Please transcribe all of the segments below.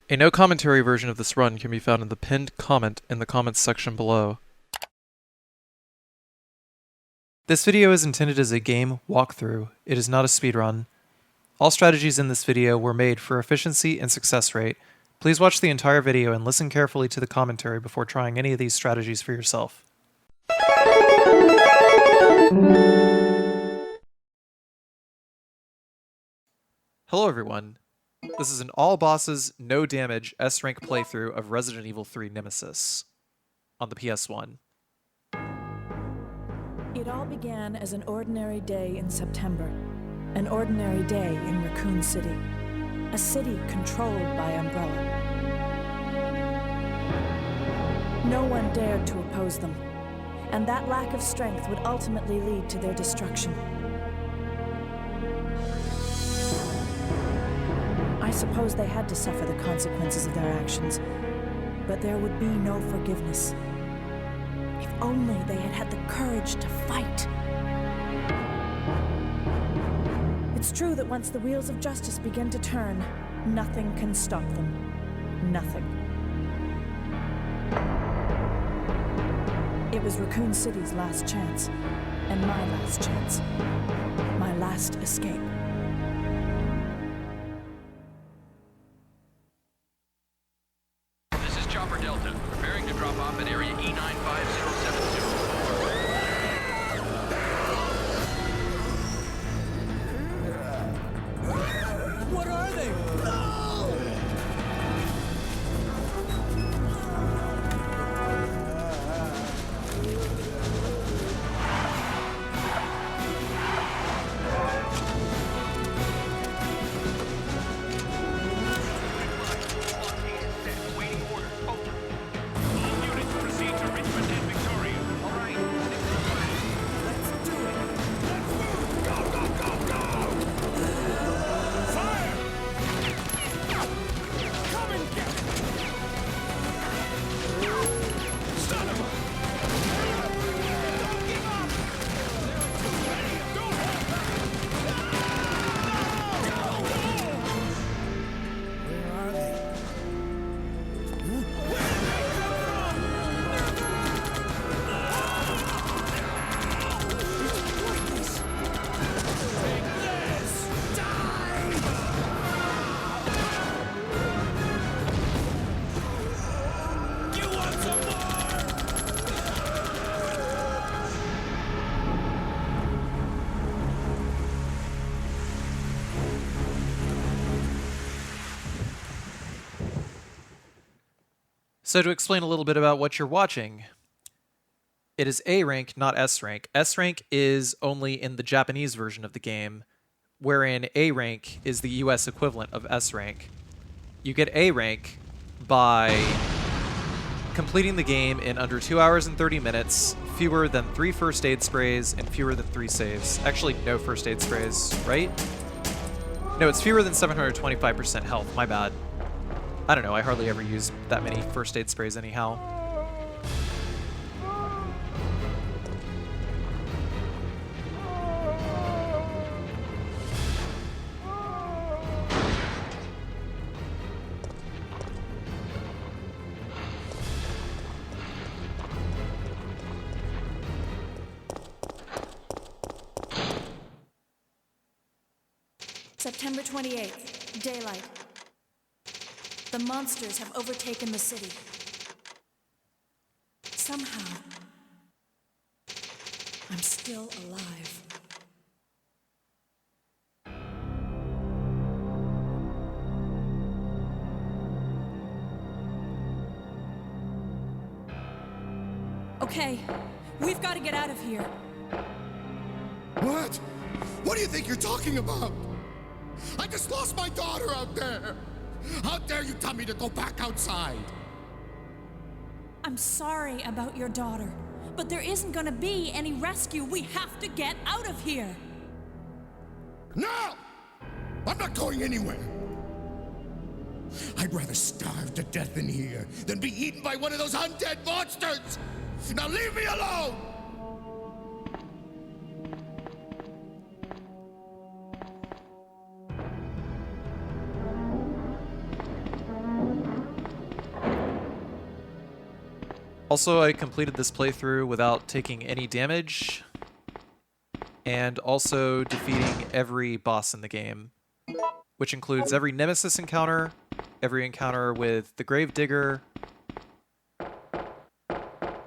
A no commentary version of this run can be found in the pinned comment in the comments section below. This video is intended as a game walkthrough. It is not a speedrun. All strategies in this video were made for efficiency and success rate. Please watch the entire video and listen carefully to the commentary before trying any of these strategies for yourself. Hello everyone. This is an all bosses, no damage S-rank playthrough of Resident Evil 3 Nemesis on the PS1. It all began as an ordinary day in September. An ordinary day in Raccoon City. A city controlled by Umbrella. No one dared to oppose them, and that lack of strength would ultimately lead to their destruction. I suppose they had to suffer the consequences of their actions, but there would be no forgiveness. If only they had had the courage to fight. It's true that once the wheels of justice begin to turn, nothing can stop them. Nothing. It was Raccoon City's last chance, and my last chance. My last escape. This is Chopper Delta, preparing to drop off at area E95072. What are they? Waiting orders. Over. All units proceed to Richmond and Victoria. All right. Let's do it. Let's move. Go, go, go, go. Fire! Come and get it. Son of a... Don't give up. Don't hold back. Where are they? You want some more? So to explain a little bit about what you're watching, it is A rank, not S rank. S rank is only in the Japanese version of the game, wherein A rank is the US equivalent of S rank. You get A rank by completing the game in under 2 hours and 30 minutes, fewer than 3 first aid sprays, and fewer than 3 saves. Actually, no first aid sprays, right? No, it's fewer than 725% health, my bad. I don't know, I hardly ever use that many first aid sprays anyhow. September 28th, daylight. The monsters have overtaken the city. Somehow, I'm still alive. Okay, we've got to get out of here. What? What do you think you're talking about? I just lost my daughter out there! How dare you tell me to go back outside? I'm sorry about your daughter, but there isn't gonna be any rescue. We have to get out of here. No! I'm not going anywhere! I'd rather starve to death in here than be eaten by one of those undead monsters! Now leave me alone! Also, I completed this playthrough without taking any damage, and also defeating every boss in the game, which includes every Nemesis encounter, every encounter with the Gravedigger,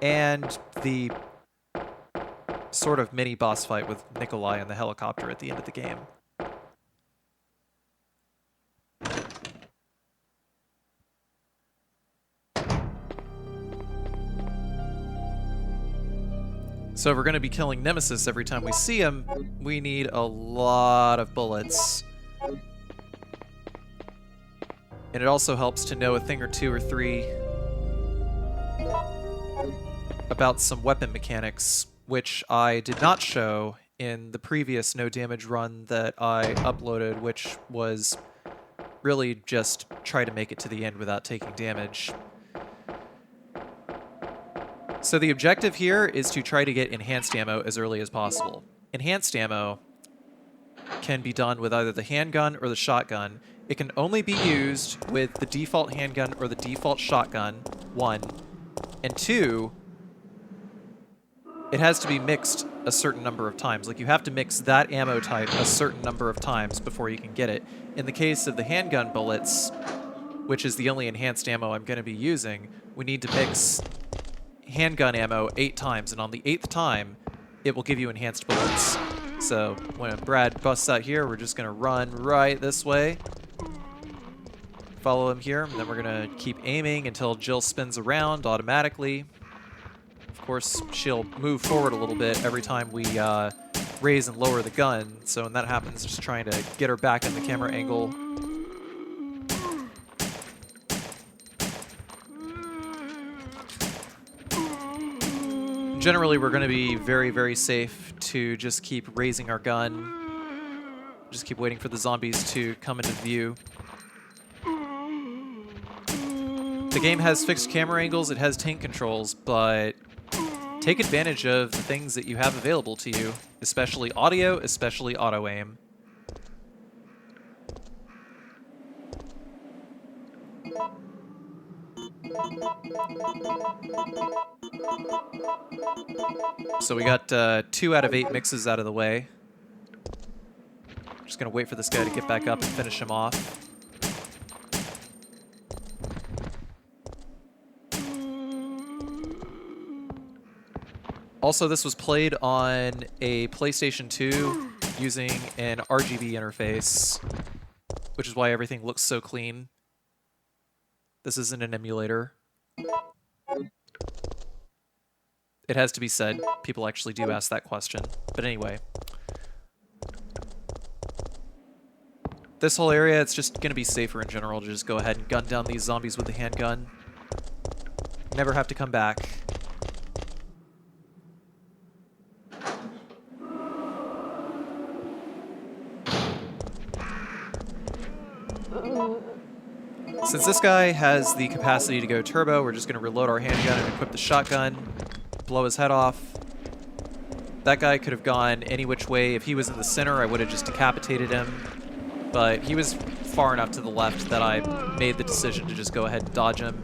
and the sort of mini boss fight with Nikolai in the helicopter at the end of the game. So if we're going to be killing Nemesis every time we see him, we need a lot of bullets. And it also helps to know a thing or two or three about some weapon mechanics, which I did not show in the previous no damage run that I uploaded, which was really just try to make it to the end without taking damage. So the objective here is to try to get enhanced ammo as early as possible. Enhanced ammo can be done with either the handgun or the shotgun. It can only be used with the default handgun or the default shotgun, 1. And 2, it has to be mixed a certain number of times. Like, you have to mix that ammo type a certain number of times before you can get it. In the case of the handgun bullets, which is the only enhanced ammo I'm going to be using, we need to mix handgun ammo 8 times, and on the 8th time, it will give you enhanced bullets. So when Brad busts out here, we're just going to run right this way. Follow him here, and then we're going to keep aiming until Jill spins around automatically. Of course, she'll move forward a little bit every time we raise and lower the gun, so when that happens, just trying to get her back in the camera angle. Generally, we're going to be very, very safe to just keep raising our gun. Just keep waiting for the zombies to come into view. The game has fixed camera angles, it has tank controls, but take advantage of the things that you have available to you, especially audio, especially auto-aim. So we got 2 out of 8 mixes out of the way. Just gonna wait for this guy to get back up and finish him off. Also, this was played on a PlayStation 2 using an RGB interface, which is why everything looks so clean. This isn't an emulator. It has to be said, people actually do ask that question. But anyway. This whole area, it's just going to be safer in general to just go ahead and gun down these zombies with the handgun. Never have to come back. Since this guy has the capacity to go turbo, we're just going to reload our handgun and equip the shotgun, blow his head off. That guy could have gone any which way. If he was in the center, I would have just decapitated him. But he was far enough to the left that I made the decision to just go ahead and dodge him.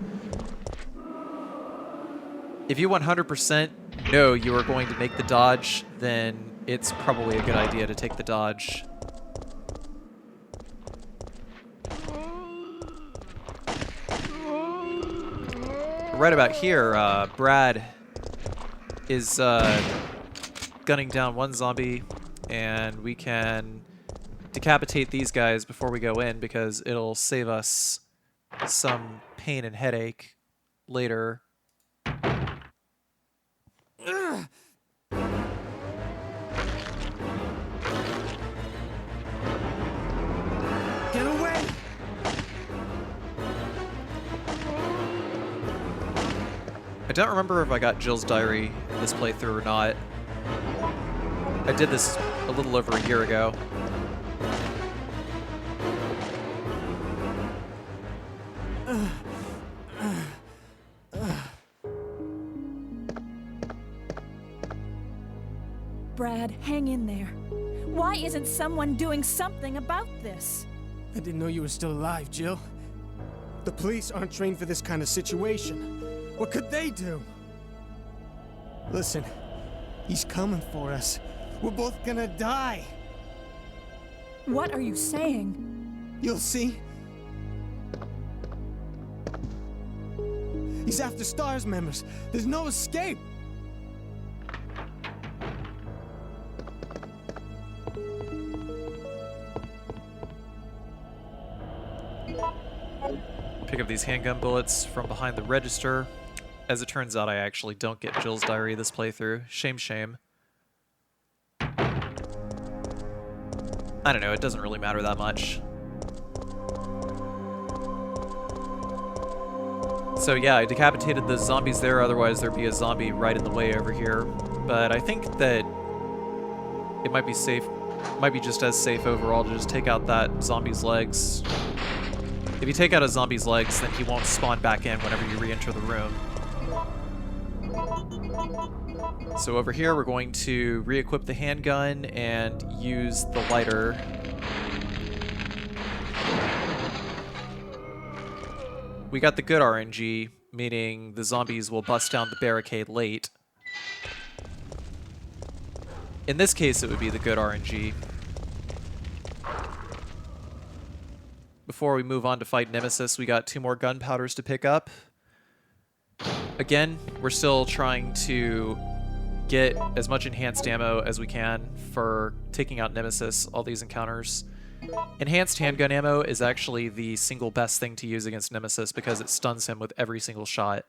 If you 100% know you are going to make the dodge, then it's probably a good idea to take the dodge. Right about here, Brad is gunning down one zombie, and we can decapitate these guys before we go in because it'll save us some pain and headache later. Get away! I don't remember if I got Jill's diary in this playthrough or not. I did this a little over a year ago. Brad, hang in there. Why isn't someone doing something about this? I didn't know you were still alive, Jill. The police aren't trained for this kind of situation. What could they do? Listen, he's coming for us. We're both gonna die. What are you saying? You'll see. He's after STARS members. There's no escape. Pick up these handgun bullets from behind the register. As it turns out, I actually don't get Jill's diary this playthrough. Shame, shame. I don't know, it doesn't really matter that much. So yeah, I decapitated the zombies there, otherwise there'd be a zombie right in the way over here. But I think that it might be safe, might be just as safe overall to just take out that zombie's legs. If you take out a zombie's legs, then he won't spawn back in whenever you re-enter the room. So over here, we're going to re-equip the handgun and use the lighter. We got the good RNG, meaning the zombies will bust down the barricade late. In this case, it would be the good RNG. Before we move on to fight Nemesis, we got 2 more gunpowders to pick up. Again, we're still trying to get as much enhanced ammo as we can for taking out Nemesis, all these encounters. Enhanced handgun ammo is actually the single best thing to use against Nemesis because it stuns him with every single shot.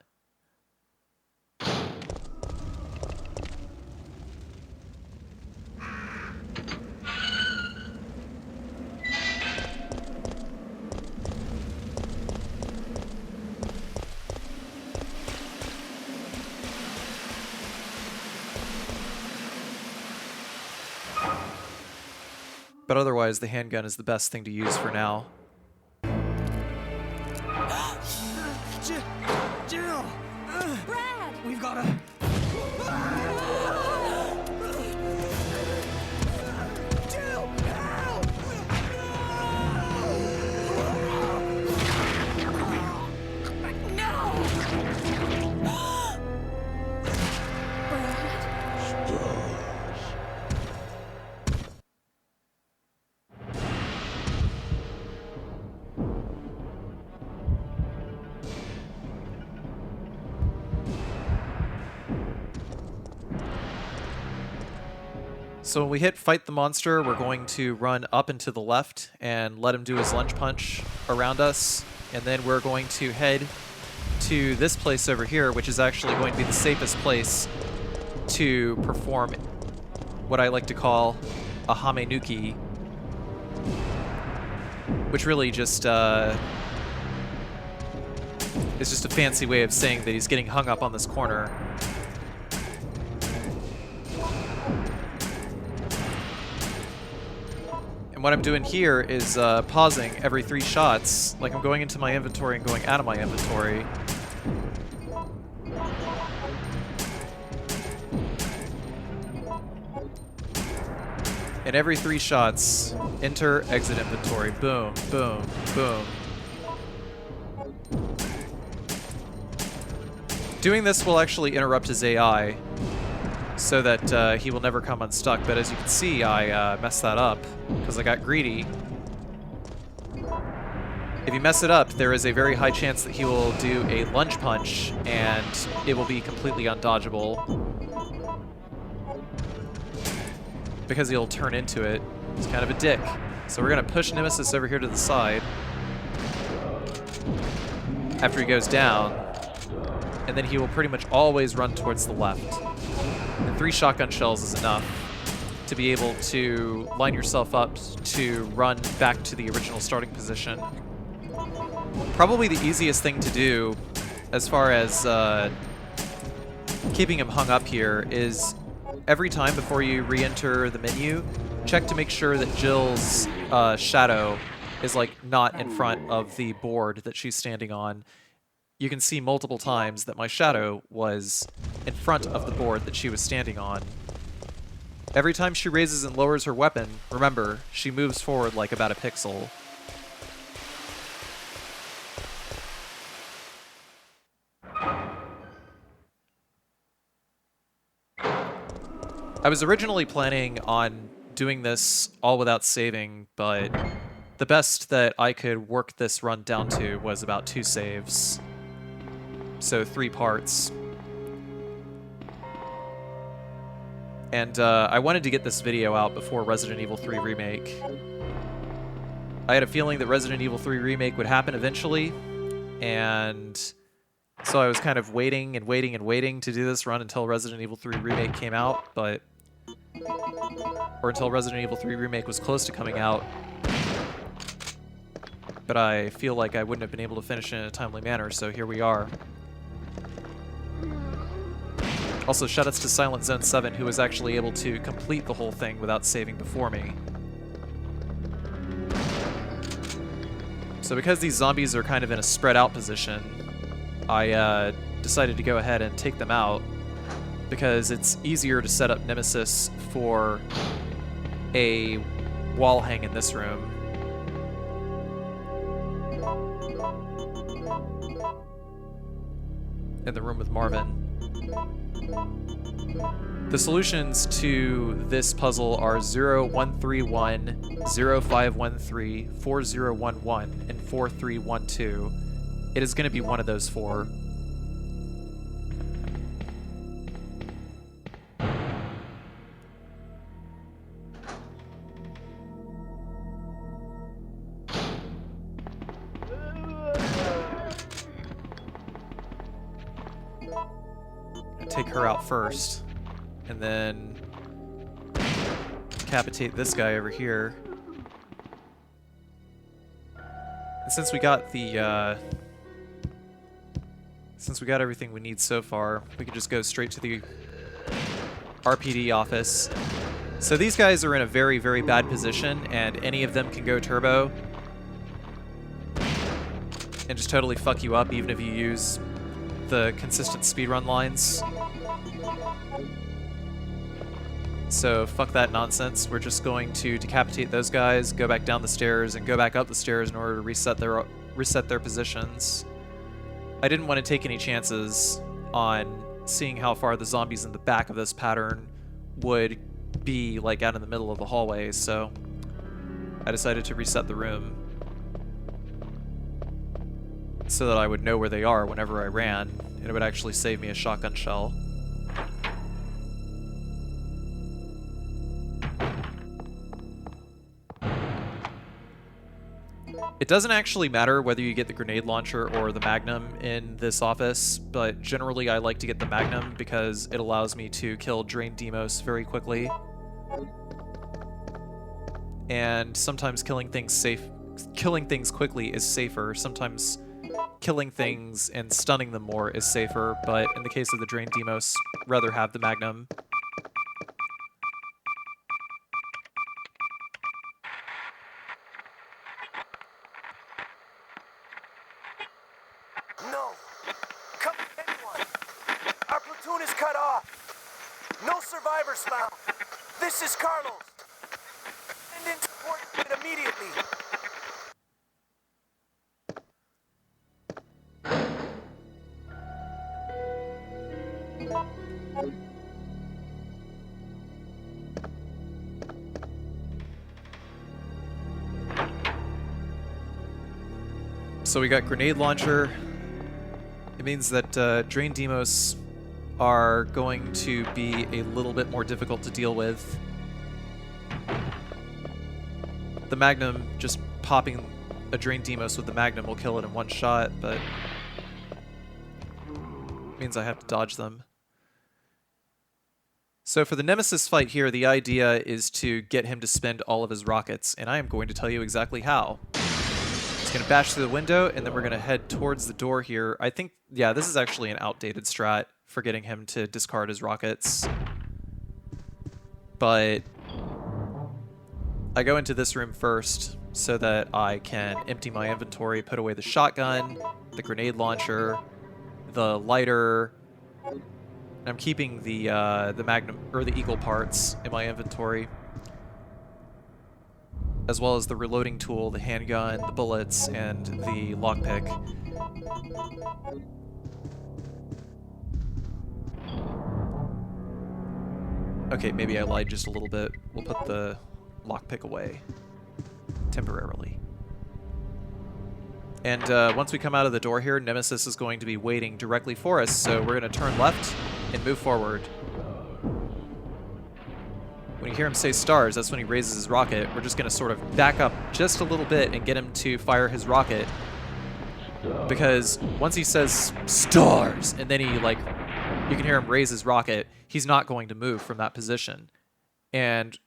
But otherwise, the handgun is the best thing to use for now. Jill! Brad! We've gotta... Jill! Help! So when we hit fight the monster, we're going to run up and to the left and let him do his lunge punch around us. And then we're going to head to this place over here, which is actually going to be the safest place to perform what I like to call a Hamenuki, which really just is just a fancy way of saying that he's getting hung up on this corner. And what I'm doing here is pausing every 3 shots, like I'm going into my inventory and going out of my inventory. And every 3 shots, enter, exit inventory, boom, boom, boom. Doing this will actually interrupt his AI, so that he will never come unstuck, but as you can see, I messed that up, because I got greedy. If you mess it up, there is a very high chance that he will do a lunge punch, and it will be completely undodgeable, because he'll turn into it. He's kind of a dick. So we're going to push Nemesis over here to the side, after he goes down, and then he will pretty much always run towards the left. And 3 shotgun shells is enough to be able to line yourself up to run back to the original starting position. Probably the easiest thing to do as far as keeping him hung up here is every time before you re-enter the menu, check to make sure that Jill's shadow is like not in front of the board that she's standing on. You can see multiple times that my shadow was in front of the board that she was standing on. Every time she raises and lowers her weapon, remember, she moves forward like about a pixel. I was originally planning on doing this all without saving, but the best that I could work this run down to was about 2 saves. So 3 parts. And I wanted to get this video out before Resident Evil 3 Remake. I had a feeling that Resident Evil 3 Remake would happen eventually, and so I was kind of waiting and waiting and waiting to do this run until Resident Evil 3 Remake came out, or until Resident Evil 3 Remake was close to coming out. But I feel like I wouldn't have been able to finish it in a timely manner, so here we are. Also, shoutouts to Silent Zone 7, who was actually able to complete the whole thing without saving before me. So because these zombies are kind of in a spread out position, I decided to go ahead and take them out because it's easier to set up Nemesis for a wall hang in this room. In the room with Marvin. The solutions to this puzzle are 0131, 0513, 4011, and 4312. It is going to be one of those 4. Take her out first, and then decapitate this guy over here. And since we got the everything we need so far, we can just go straight to the RPD office. So these guys are in a very, very bad position, and any of them can go turbo and just totally fuck you up, even if you use the consistent speedrun lines. So fuck that nonsense. We're just going to decapitate those guys, go back down the stairs, and go back up the stairs in order to reset their positions. I didn't want to take any chances on seeing how far the zombies in the back of this pattern would be, like, out in the middle of the hallway, so I decided to reset the room so that I would know where they are whenever I ran, and it would actually save me a shotgun shell. It doesn't actually matter whether you get the grenade launcher or the Magnum in this office, but generally I like to get the Magnum because it allows me to kill Drain Demos very quickly. And sometimes killing things quickly is safer. Sometimes killing things and stunning them more is safer, but in the case of the Drain Demos, rather have the Magnum. No! Come anyone! Our platoon is cut off! No survivors found! This is Carlos! Send in support immediately! So we got grenade launcher. It means that Drain Demos are going to be a little bit more difficult to deal with. The Magnum, just popping a Drain Demos with the Magnum will kill it in one shot, but it means I have to dodge them. So for the Nemesis fight here, the idea is to get him to spend all of his rockets, and I am going to tell you exactly how. It's going to bash through the window, and then we're going to head towards the door here. I think, yeah, this is actually an outdated strat for getting him to discard his rockets. But I go into this room first so that I can empty my inventory, put away the shotgun, the grenade launcher, the lighter. And I'm keeping the Magnum or the Eagle parts in my inventory, as well as the reloading tool, the handgun, the bullets, and the lockpick. Okay, maybe I lied just a little bit. We'll put the lockpick away temporarily. And once we come out of the door here, Nemesis is going to be waiting directly for us, so we're going to turn left and move forward. When you hear him say stars, that's when he raises his rocket. We're just going to sort of back up just a little bit and get him to fire his rocket. Because once he says stars, and then he, like, you can hear him raise his rocket, he's not going to move from that position. And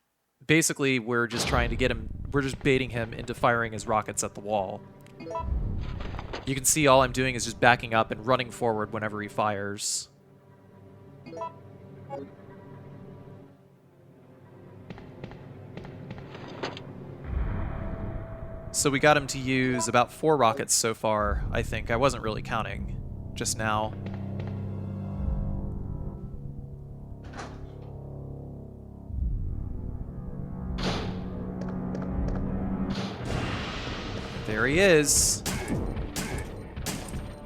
basically, we're just trying to get him, we're just baiting him into firing his rockets at the wall. You can see all I'm doing is just backing up and running forward whenever he fires. So we got him to use about 4 rockets so far, I think. I wasn't really counting just now. There he is.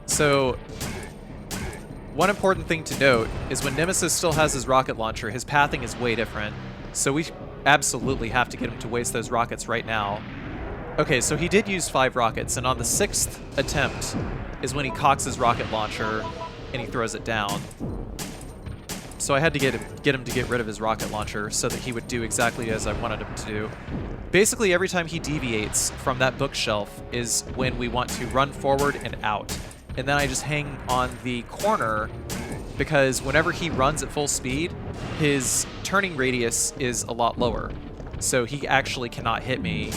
So, one important thing to note is when Nemesis still has his rocket launcher, his pathing is way different. So we absolutely have to get him to waste those rockets right now. Okay, so he did use 5 rockets, and on the 6th attempt is when he cocks his rocket launcher and he throws it down. So I had to get him to get rid of his rocket launcher so that he would do exactly as I wanted him to do. Basically, every time he deviates from that bookshelf is when we want to run forward and out. And then I just hang on the corner because whenever he runs at full speed, his turning radius is a lot lower. So he actually cannot hit me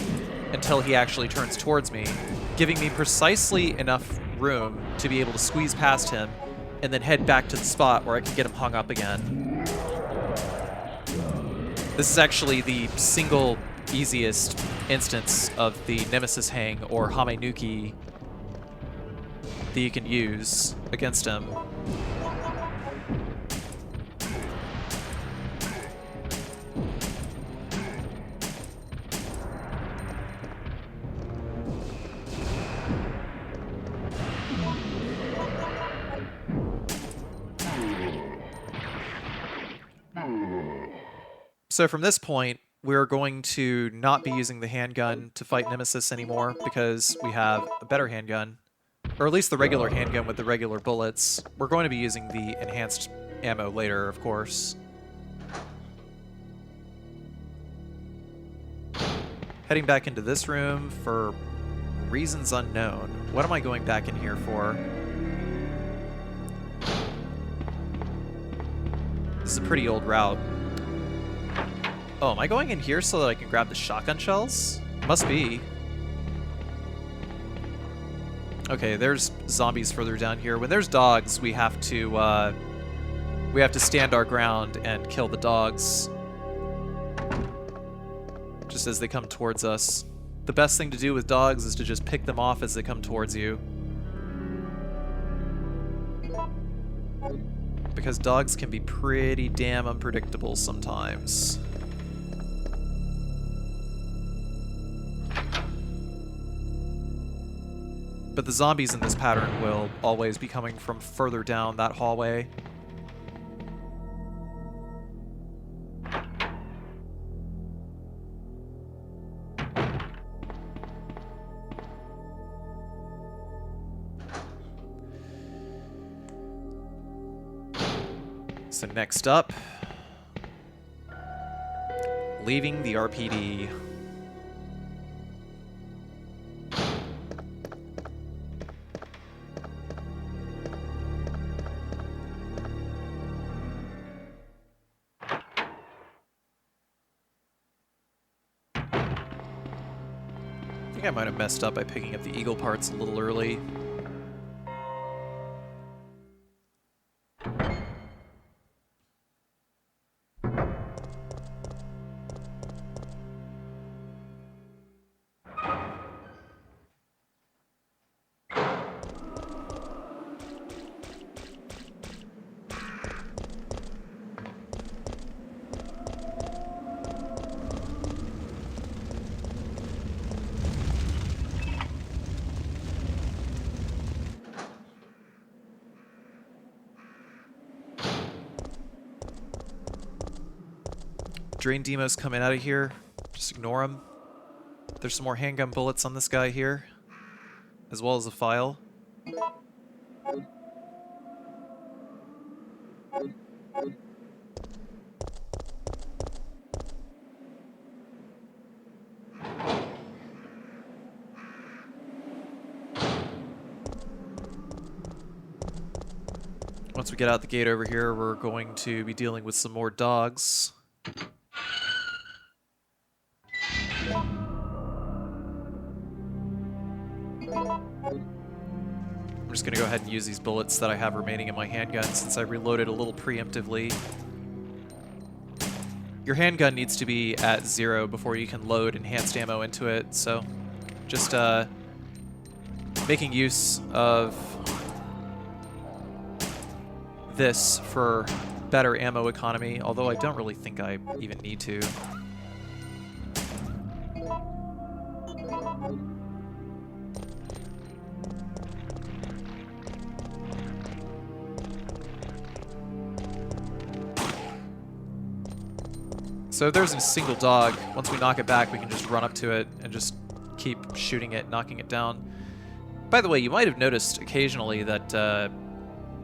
until he actually turns towards me, giving me precisely enough room to be able to squeeze past him and then head back to the spot where I can get him hung up again. This is actually the single easiest instance of the Nemesis hang or Hamenuki that you can use against him. So from this point, we're going to not be using the handgun to fight Nemesis anymore because we have a better handgun. Or at least the regular handgun with the regular bullets. We're going to be using the enhanced ammo later, of course. Heading back into this room for reasons unknown. What am I going back in here for? This is a pretty old route. Oh, am I going in here so that I can grab the shotgun shells? Must be. Okay, there's zombies further down here. When there's dogs, we have to stand our ground and kill the dogs just as they come towards us. The best thing to do with dogs is to just pick them off as they come towards you. Because dogs can be pretty damn unpredictable sometimes. But the zombies in this pattern will always be coming from further down that hallway. So next up, leaving the RPD. I think I might have messed up by picking up the eagle parts a little early. Drain Demos coming out of here. Just ignore them. There's some more handgun bullets on this guy here, as well as a file. Once we get out the gate over here, we're going to be dealing with some more dogs. I'm just going to go ahead and use these bullets that I have remaining in my handgun since I reloaded a little preemptively. Your handgun needs to be at 0 before you can load enhanced ammo into it, so just making use of this for better ammo economy, although I don't really think I even need to. So if there's a single dog, once we knock it back, we can just run up to it and just keep shooting it, knocking it down. By the way, you might have noticed occasionally that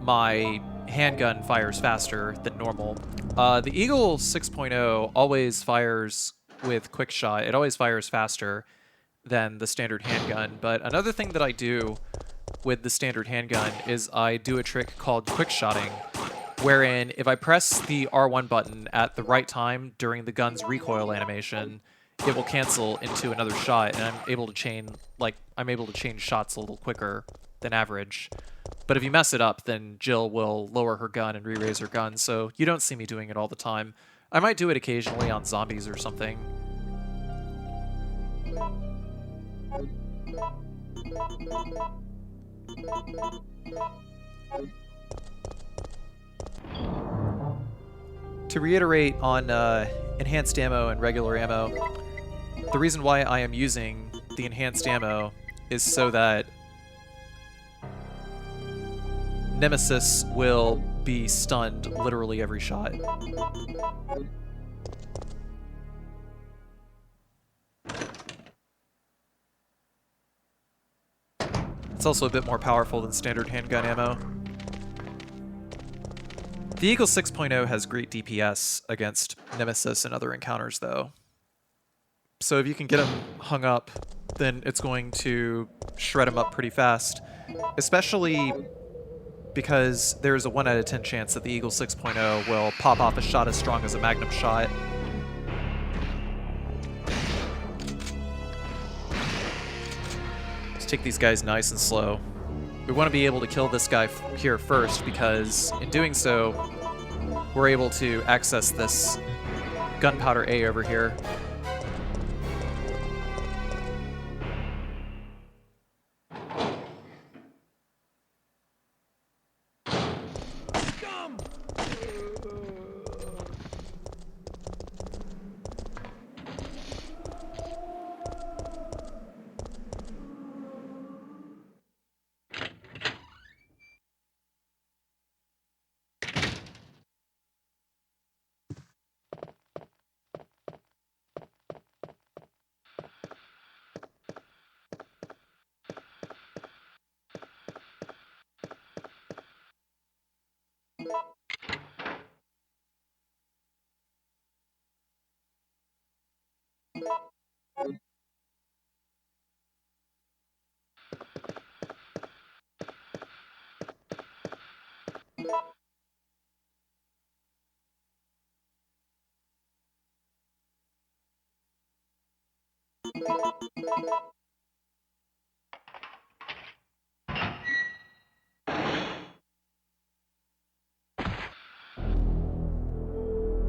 my handgun fires faster than normal. The Eagle 6.0 always fires with quick shot. It always fires faster than the standard handgun. But another thing that I do with the standard handgun is I do a trick called quick shotting, wherein if I press the R1 button at the right time during the gun's recoil animation, it will cancel into another shot, and I'm able to change shots a little quicker than average. But if you mess it up, then Jill will lower her gun and re-raise her gun, so you don't see me doing it all the time. I might do it occasionally on zombies or something. To reiterate on enhanced ammo and regular ammo, the reason why I am using the enhanced ammo is so that Nemesis will be stunned literally every shot. It's also a bit more powerful than standard handgun ammo. The Eagle 6.0 has great DPS against Nemesis and other encounters, though. So if you can get him hung up, then it's going to shred him up pretty fast. Especially because there's a 1 out of 10 chance that the Eagle 6.0 will pop off a shot as strong as a Magnum shot. Let's take these guys nice and slow. We want to be able to kill this guy here first, because in doing so, we're able to access this gunpowder A over here.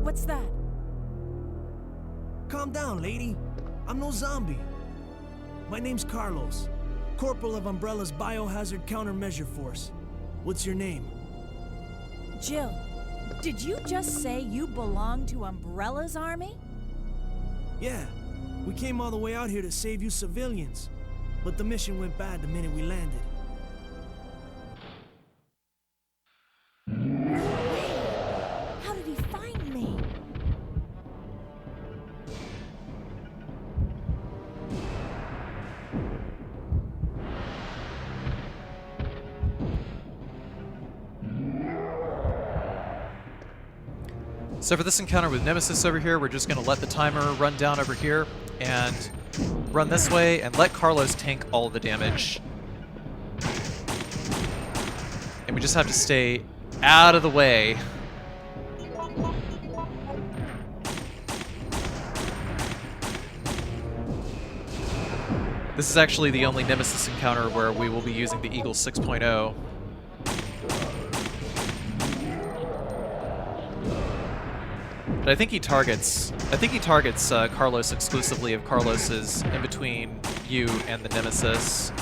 What's that? Calm down, lady. I'm no zombie. My name's Carlos, Corporal of Umbrella's Biohazard Countermeasure Force. What's your name? Jill, did you just say you belong to Umbrella's army? Yeah, we came all the way out here to save you civilians, but the mission went bad the minute we landed. How did he find me? So for this encounter with Nemesis over here, we're just going to let the timer run down over here and run this way and let Carlos tank all of the damage. And we just have to stay out of the way. This is actually the only Nemesis encounter where we will be using the Eagle 6.0. But I think he targets Carlos exclusively if Carlos is in between you and the Nemesis.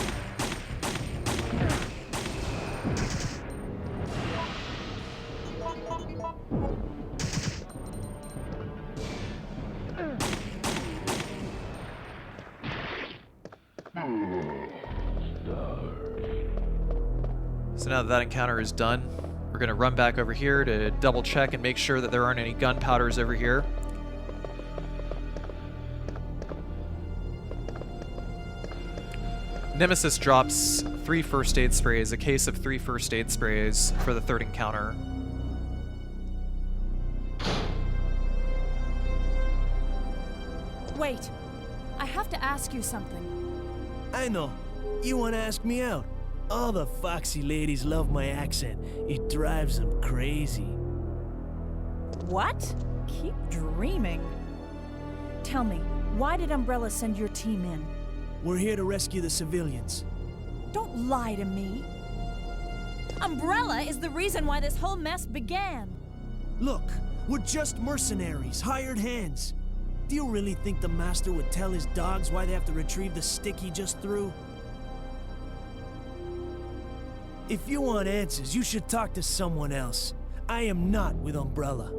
So now that that encounter is done, we're going to run back over here to double check and make sure that there aren't any gunpowders over here. Nemesis drops 3 first aid sprays, a case of 3 first aid sprays for the third encounter. Wait. I have to ask you something. I know. You want to ask me out? All the foxy ladies love my accent. It drives them crazy. What? Keep dreaming. Tell me, why did Umbrella send your team in? We're here to rescue the civilians. Don't lie to me. Umbrella is the reason why this whole mess began. Look, we're just mercenaries, hired hands. Do you really think the master would tell his dogs why they have to retrieve the stick he just threw? If you want answers, you should talk to someone else. I am not with Umbrella.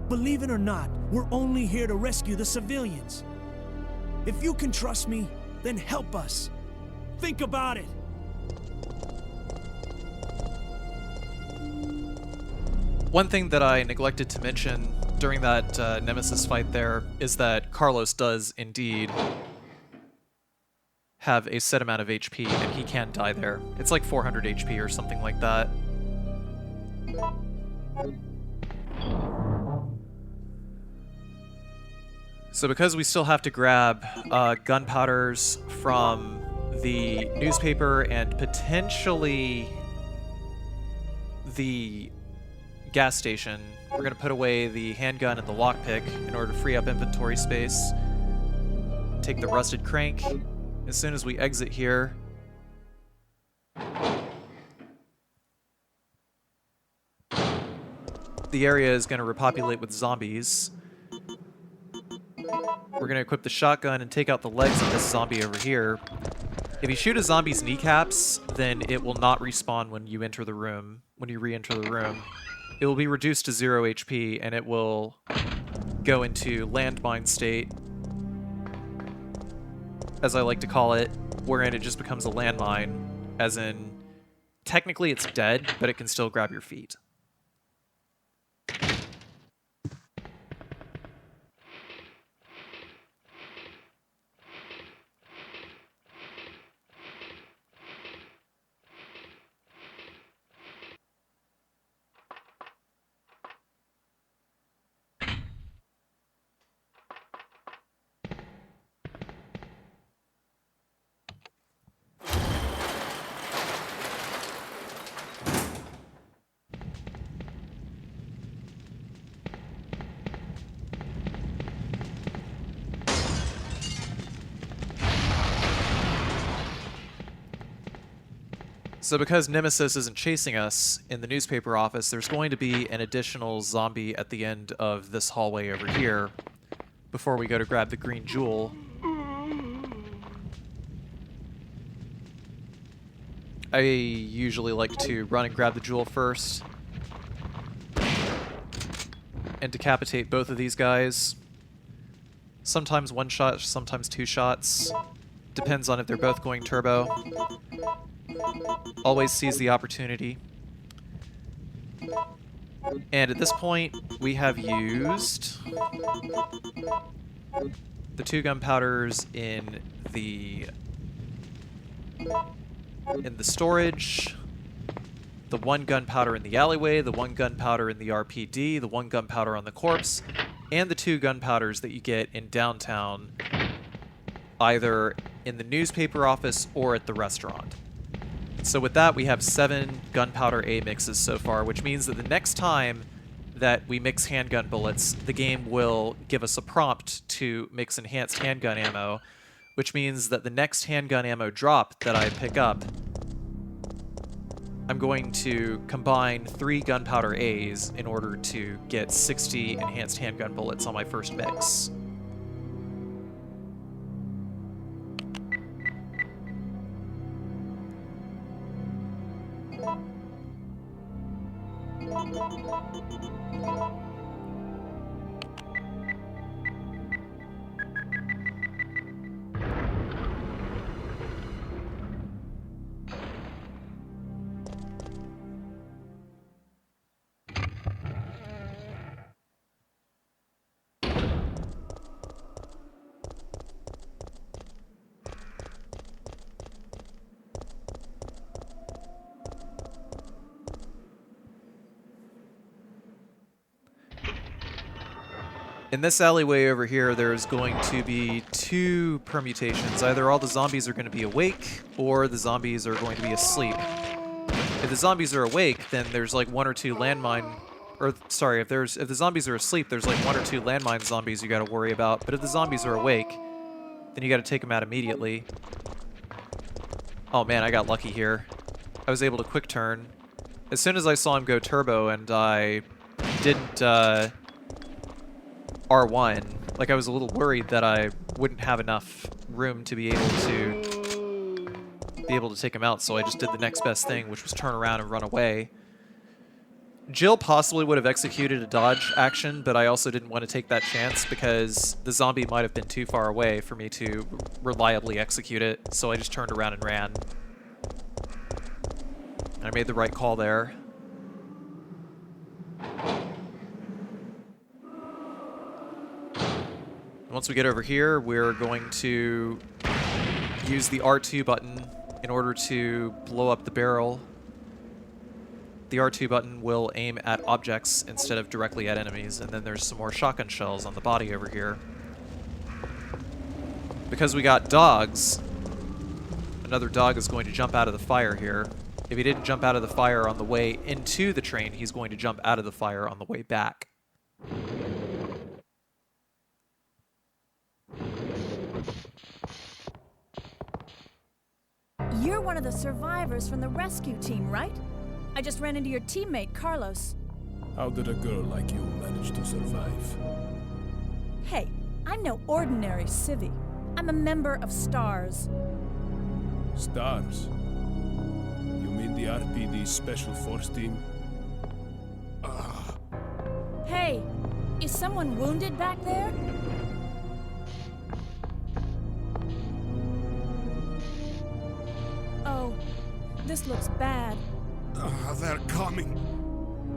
Believe it or not, we're only here to rescue the civilians. If you can trust me, then help us. Think about it. One thing that I neglected to mention during that Nemesis fight there is that Carlos does indeed have a set amount of HP, and he can die there. It's like 400 HP or something like that. So because we still have to grab gunpowders from the newspaper and potentially the gas station, we're going to put away the handgun and the lockpick in order to free up inventory space. Take the rusted crank. As soon as we exit here, the area is going to repopulate with zombies. We're going to equip the shotgun and take out the legs of this zombie over here. If you shoot a zombie's kneecaps, then it will not respawn when you enter the room. When you re-enter the room, it will be reduced to 0 HP, and it will go into landmine state, as I like to call it, wherein it just becomes a landmine, as in, technically it's dead, but it can still grab your feet. So because Nemesis isn't chasing us in the newspaper office, there's going to be an additional zombie at the end of this hallway over here before we go to grab the green jewel. I usually like to run and grab the jewel first and decapitate both of these guys. Sometimes 1 shot, sometimes 2 shots. Depends on if they're both going turbo. Always seize the opportunity. And at this point, we have used the 2 gunpowders in the storage. the 1 gunpowder in the alleyway, the 1 gunpowder in the RPD, the 1 gunpowder on the corpse, and the 2 gunpowders that you get in downtown, either in the newspaper office or at the restaurant. So with that, we have 7 gunpowder A mixes so far, which means that the next time that we mix handgun bullets, the game will give us a prompt to mix enhanced handgun ammo, which means that the next handgun ammo drop that I pick up, I'm going to combine 3 gunpowder A's in order to get 60 enhanced handgun bullets on my first mix. In this alleyway over here, there's going to be 2 permutations. Either all the zombies are going to be awake, or the zombies are going to be asleep. If the zombies are awake, then there's like 1 or 2 landmine... Or, sorry, if the zombies are asleep, there's like 1 or 2 landmine zombies you gotta worry about. But if the zombies are awake, then you gotta take them out immediately. Oh man, I got lucky here. I was able to quick turn. As soon as I saw him go turbo and I didn't, R1, like I was a little worried that I wouldn't have enough room to be able to take him out, so I just did the next best thing, which was turn around and run away. Jill possibly would have executed a dodge action, but I also didn't want to take that chance because the zombie might have been too far away for me to reliably execute it, so I just turned around and ran. And I made the right call there. Once we get over here, we're going to use the R2 button in order to blow up the barrel. The R2 button will aim at objects instead of directly at enemies, and then there's some more shotgun shells on the body over here. Because we got dogs, another dog is going to jump out of the fire here. If he didn't jump out of the fire on the way into the train, he's going to jump out of the fire on the way back. You're one of the survivors from the rescue team, right? I just ran into your teammate, Carlos. How did a girl like you manage to survive? Hey, I'm no ordinary civvy. I'm a member of STARS. Stars? You mean the RPD Special Force Team? Hey, is someone wounded back there? Oh, this looks bad. They're coming.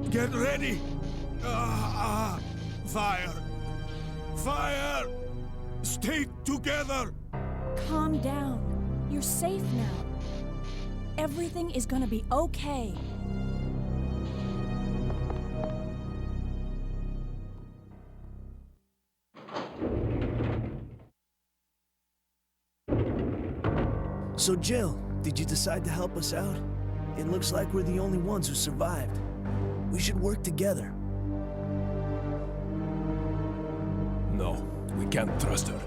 Get ready. Fire. Fire. Stay together. Calm down. You're safe now. Everything is gonna be okay. So, Jill, did you decide to help us out? It looks like we're the only ones who survived. We should work together. No, we can't trust her.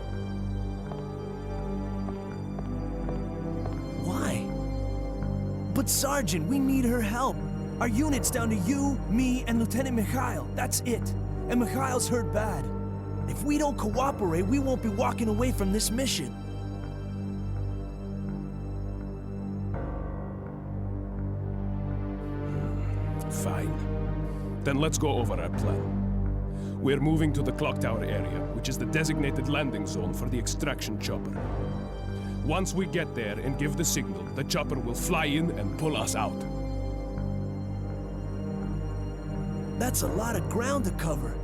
Why? But Sergeant, we need her help. Our unit's down to you, me, and Lieutenant Mikhail. That's it. And Mikhail's hurt bad. If we don't cooperate, we won't be walking away from this mission. Fine. Then let's go over our plan. We're moving to the clock tower area, which is the designated landing zone for the extraction chopper. Once we get there and give the signal, the chopper will fly in and pull us out. That's a lot of ground to cover.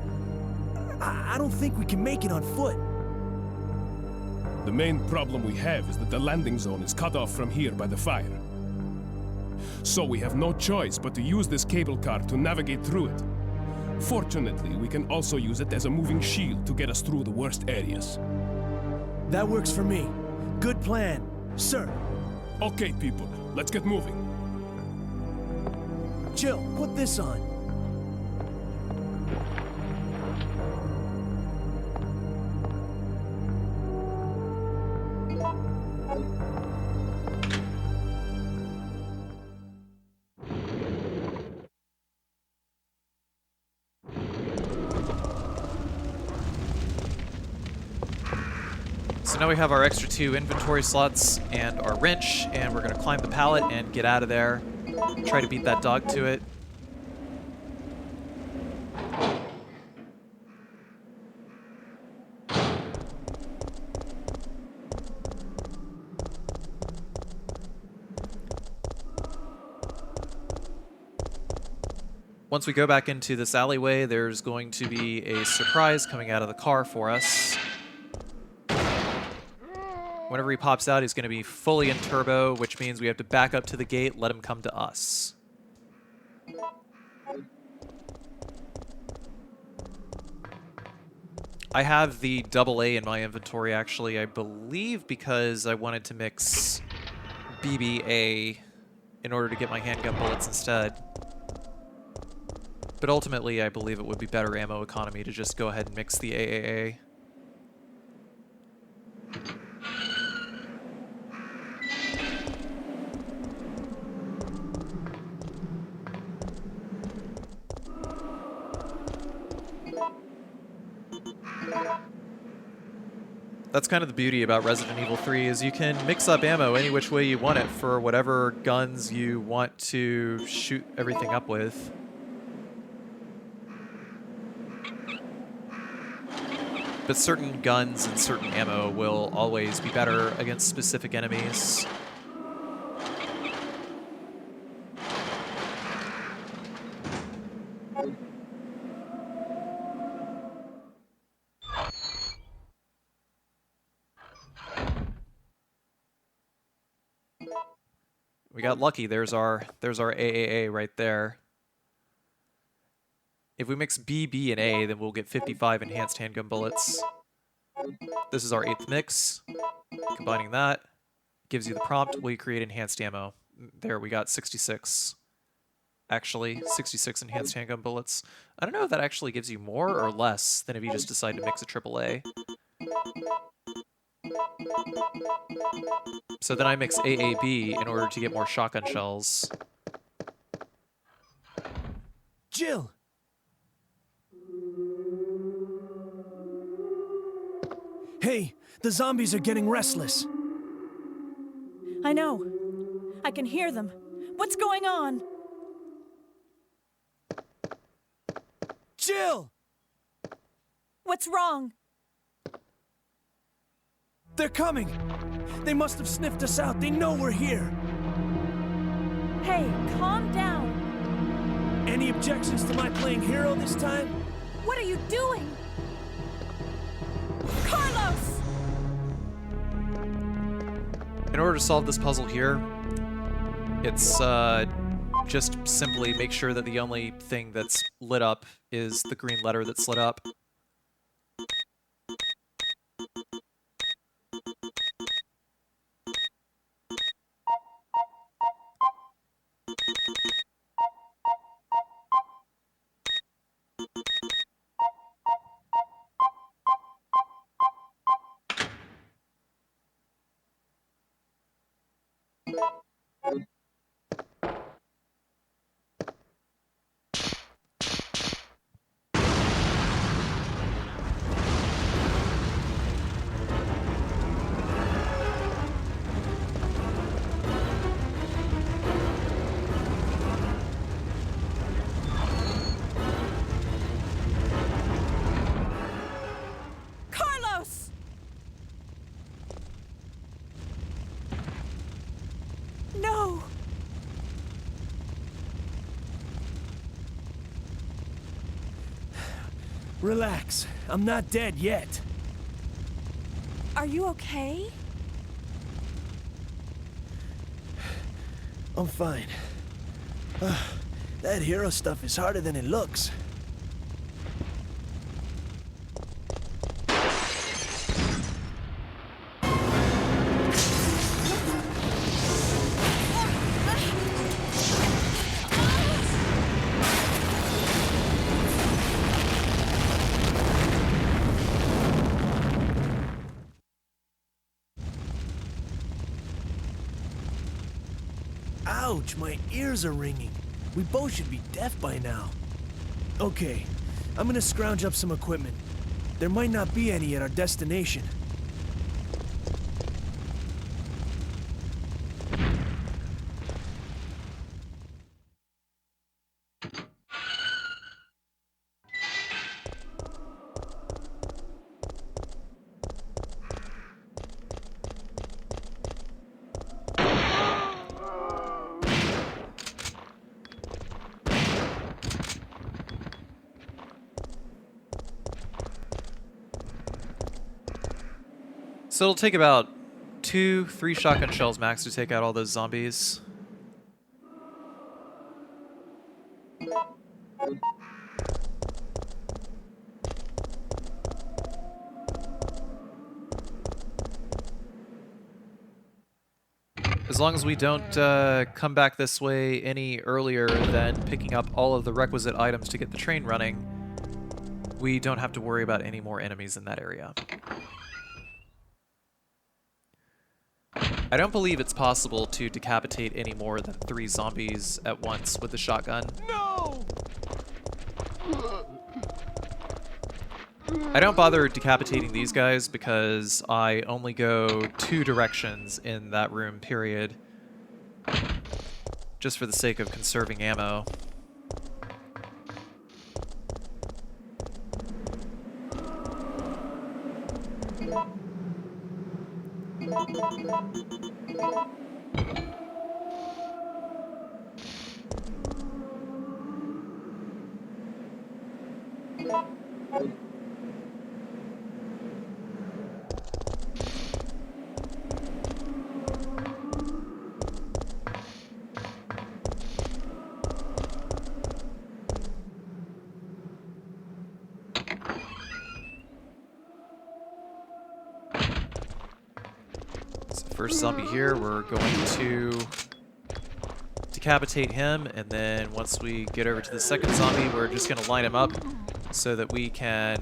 I don't think we can make it on foot. The main problem we have is that the landing zone is cut off from here by the fire. So we have no choice but to use this cable car to navigate through it. Fortunately, we can also use it as a moving shield to get us through the worst areas. That works for me. Good plan, sir. Okay, people, let's get moving. Jill, put this on. So now we have our extra 2 inventory slots and our wrench, and we're going to climb the pallet and get out of there. Try to beat that dog to it. Once we go back into this alleyway, there's going to be a surprise coming out of the car for us. Whenever he pops out, he's going to be fully in turbo, which means we have to back up to the gate, let him come to us. I have the AA in my inventory, actually, I believe, because I wanted to mix BBA in order to get my handgun bullets instead. But ultimately, I believe it would be better ammo economy to just go ahead and mix the AAA. That's kind of the beauty about Resident Evil 3, is you can mix up ammo any which way you want it for whatever guns you want to shoot everything up with. But certain guns and certain ammo will always be better against specific enemies. We got lucky. There's our AAA right there. If we mix B, B, and A, then we'll get 55 enhanced handgun bullets. This is our 8th mix. Combining that gives you the prompt, will you create enhanced ammo? There, we got 66. Actually, 66 enhanced handgun bullets. I don't know if that actually gives you more or less than if you just decide to mix a AAA. So then I mix AAB in order to get more shotgun shells. Jill! Hey, the zombies are getting restless. I know. I can hear them. What's going on? Jill! What's wrong? They're coming! They must have sniffed us out. They know we're here. Hey, calm down. Any objections to my playing hero this time? What are you doing? Carlos! In order to solve this puzzle here, it's just simply make sure that the only thing that's lit up is the green letter that's lit up. No! Relax. I'm not dead yet. Are you okay? I'm fine. That hero stuff is harder than it looks. Ouch, my ears are ringing. We both should be deaf by now. Okay, I'm gonna scrounge up some equipment. There might not be any at our destination. So it'll take about 2-3 shotgun shells max to take out all those zombies. As long as we don't come back this way any earlier than picking up all of the requisite items to get the train running, we don't have to worry about any more enemies in that area. I don't believe it's possible to decapitate any more than 3 zombies at once with the shotgun. No! I don't bother decapitating these guys because I only go 2 directions in that room, period. Just for the sake of conserving ammo. First zombie here, we're going to decapitate him, and then once we get over to the second zombie, we're just going to line him up so that we can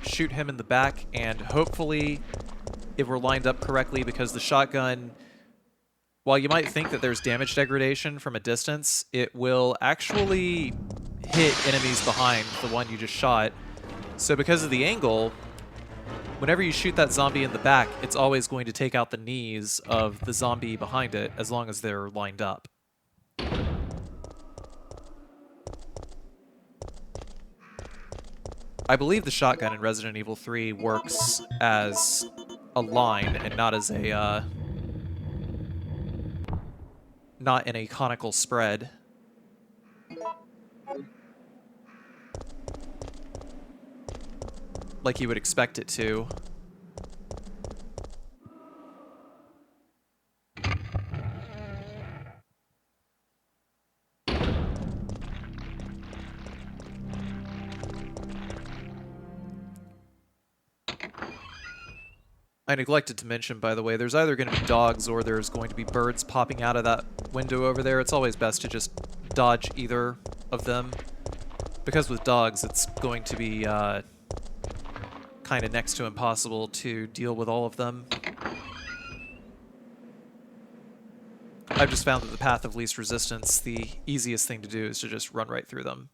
shoot him in the back, and hopefully, if we're lined up correctly, because the shotgun, while you might think that there's damage degradation from a distance, it will actually hit enemies behind the one you just shot. So because of the angle, whenever you shoot that zombie in the back, it's always going to take out the knees of the zombie behind it, as long as they're lined up. I believe the shotgun in Resident Evil 3 works as a line and not as a, not in a conical spread. Like you would expect it to. I neglected to mention, by the way, there's either going to be dogs or there's going to be birds popping out of that window over there. It's always best to just dodge either of them, because with dogs it's going to be kind of next to impossible to deal with all of them. I've just found that the path of least resistance, the easiest thing to do is to just run right through them.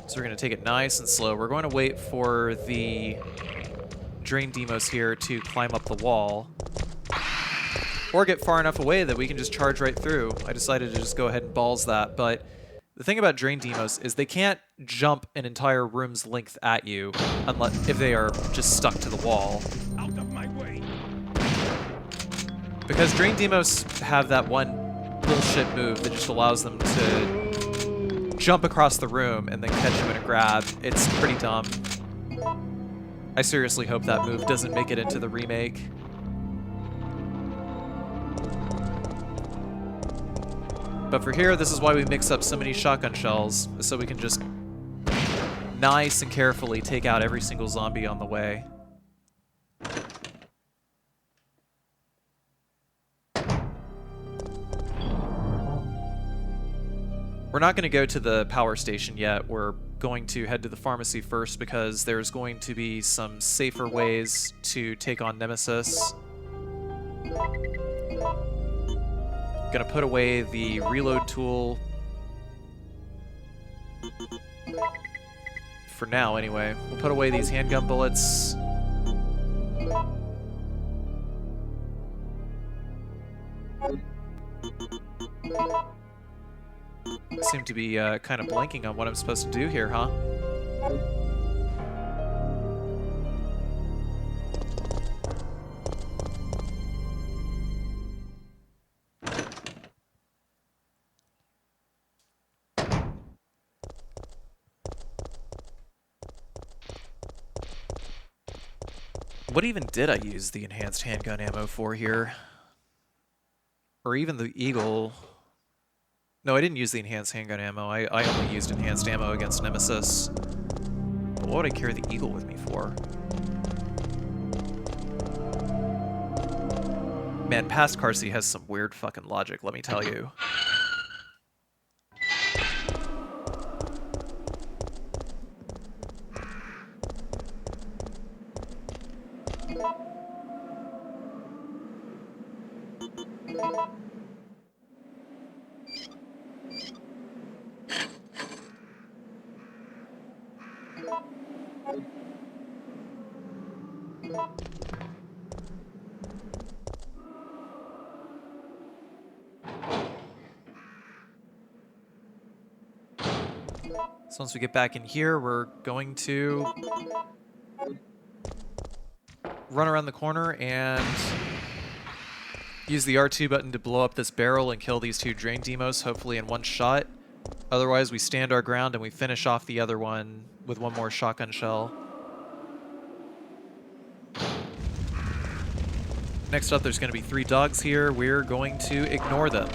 So we're going to take it nice and slow. We're going to wait for the Drain Demos here to climb up the wall, or get far enough away that we can just charge right through. I decided to just go ahead and balls that, but the thing about Drain Demos is they can't jump an entire room's length at you unless if they are just stuck to the wall. Out of my way! Because Drain Demos have that one bullshit move that just allows them to jump across the room and then catch him in a grab. It's pretty dumb. I seriously hope that move doesn't make it into the remake. But for here, this is why we mix up so many shotgun shells, so we can just nice and carefully take out every single zombie on the way. We're not going to go to the power station yet. We're going to head to the pharmacy first because there's going to be some safer ways to take on Nemesis. Gonna put away the reload tool. For now, anyway. We'll put away these handgun bullets. Seem to be kind of blanking on what I'm supposed to do here, huh? What even did I use the enhanced handgun ammo for here? Or even the Eagle? No, I didn't use the enhanced handgun ammo. I only used enhanced ammo against Nemesis. But what would I carry the Eagle with me for? Man, past Carcy has some weird fucking logic, let me tell you. So once we get back in here, we're going to run around the corner and use the R2 button to blow up this barrel and kill these two drain demos, hopefully in one shot. Otherwise, we stand our ground and we finish off the other one with one more shotgun shell. Next up, there's going to be 3 dogs here. We're going to ignore them.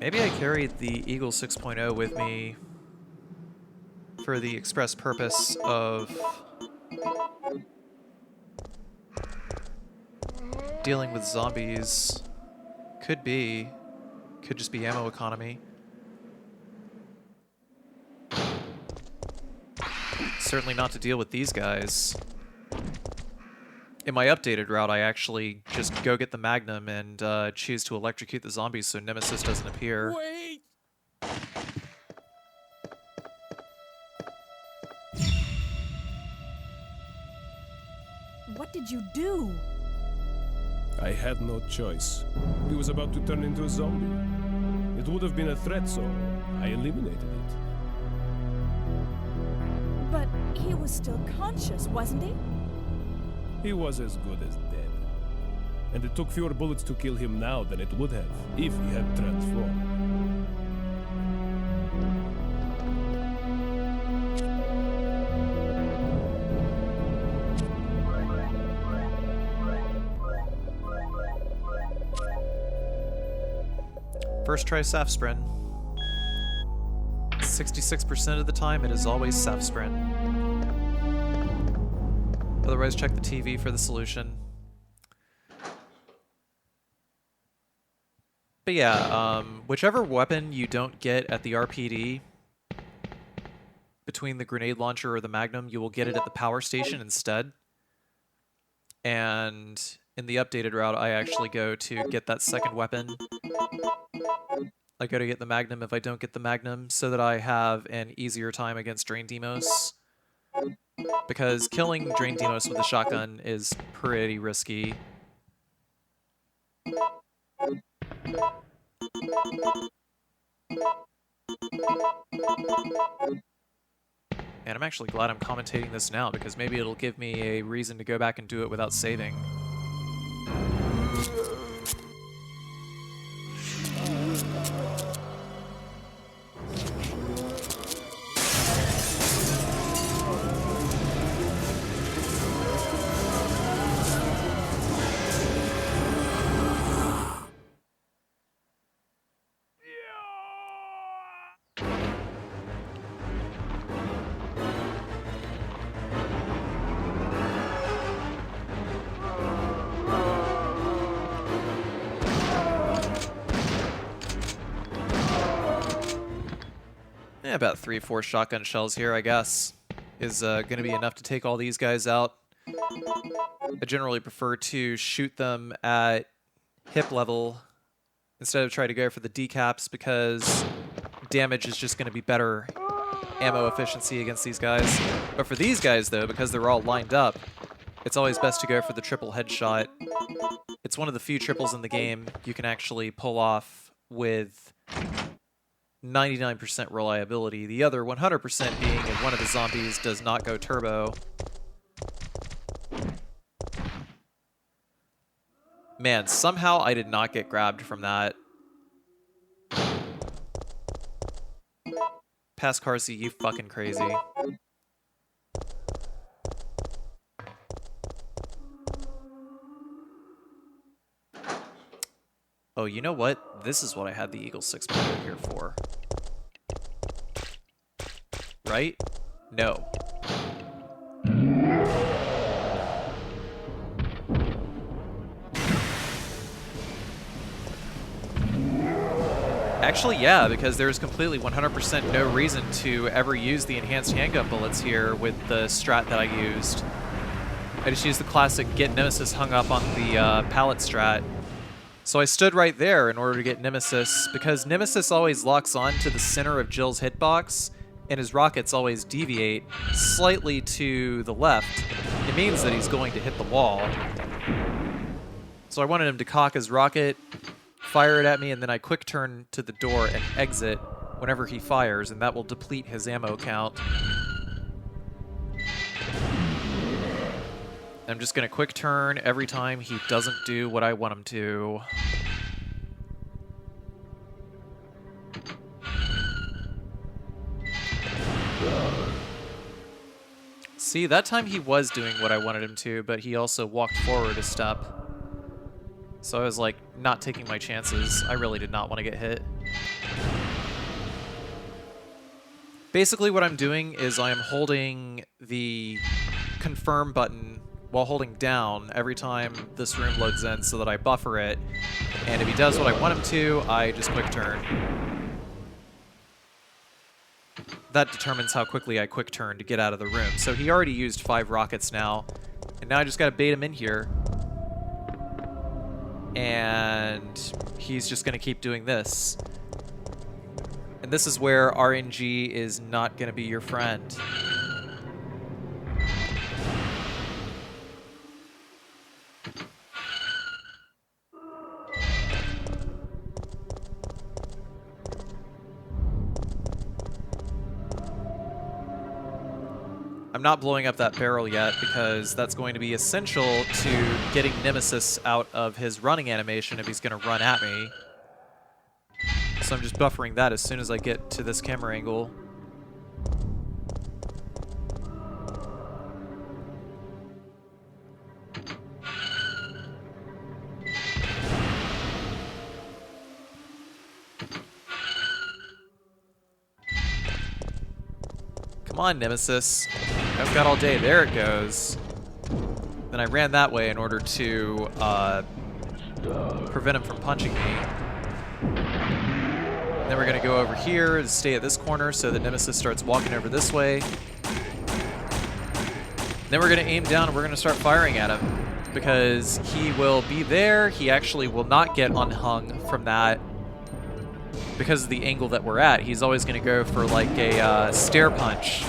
Maybe I carried the Eagle 6.0 with me for the express purpose of dealing with zombies. Could be. Could just be ammo economy. Certainly not to deal with these guys. In my updated route, I actually just go get the Magnum and choose to electrocute the zombies so Nemesis doesn't appear. Wait! What did you do? I had no choice. He was about to turn into a zombie. It would have been a threat, so I eliminated it. But he was still conscious, wasn't he? He was as good as dead. And it took fewer bullets to kill him now than it would have if he had transformed. First try Safsprin. 66% of the time, it is always Safsprin. Otherwise, check the TV for the solution. But yeah, whichever weapon you don't get at the RPD, between the grenade launcher or the Magnum, you will get it at the power station instead. And in the updated route, I actually go to get that second weapon I go to get the Magnum if I don't get the Magnum, so that I have an easier time against Drain Demos. Because killing Drain Demos with a shotgun is pretty risky. And I'm actually glad I'm commentating this now, because maybe it'll give me a reason to go back and do it without saving. Yeah, about 3 or 4 shotgun shells here, I guess, is going to be enough to take all these guys out. I generally prefer to shoot them at hip level instead of try to go for the decaps, because damage is just going to be better ammo efficiency against these guys. But for these guys, though, because they're all lined up, it's always best to go for the triple headshot. It's one of the few triples in the game you can actually pull off with 99% reliability. The other 100% being if one of the zombies does not go turbo. Man, somehow I did not get grabbed from that. Pass Carcy, you fucking crazy. Oh, you know what? This is what I had the Eagle 6.0 here for. Right? No. Actually, yeah, because there's completely 100% no reason to ever use the enhanced handgun bullets here with the strat that I used. I just used the classic get Nemesis hung up on the pallet strat. So I stood right there in order to get Nemesis, because Nemesis always locks on to the center of Jill's hitbox, and his rockets always deviate slightly to the left. It means that he's going to hit the wall. So I wanted him to cock his rocket, fire it at me, and then I quick turn to the door and exit whenever he fires, and that will deplete his ammo count. I'm just going to quick turn every time he doesn't do what I want him to. See, that time he was doing what I wanted him to, but he also walked forward a step. So I was like, not taking my chances. I really did not want to get hit. Basically what I'm doing is I am holding the confirm button while holding down every time this room loads in so that I buffer it. And if he does what I want him to, I just quick turn. That determines how quickly I quick turn to get out of the room. So he already used 5 rockets now, and now I just gotta bait him in here. And he's just gonna keep doing this. And this is where RNG is not gonna be your friend. I'm not blowing up that barrel yet because that's going to be essential to getting Nemesis out of his running animation if he's going to run at me. So I'm just buffering that as soon as I get to this camera angle. Come on, Nemesis. I've got all day. There it goes. Then I ran that way in order to prevent him from punching me. Then we're going to go over here to stay at this corner so that Nemesis starts walking over this way. Then we're going to aim down and we're going to start firing at him because he will be there. He actually will not get unhung from that. because of the angle that we're at, he's always going to go for like a stair punch.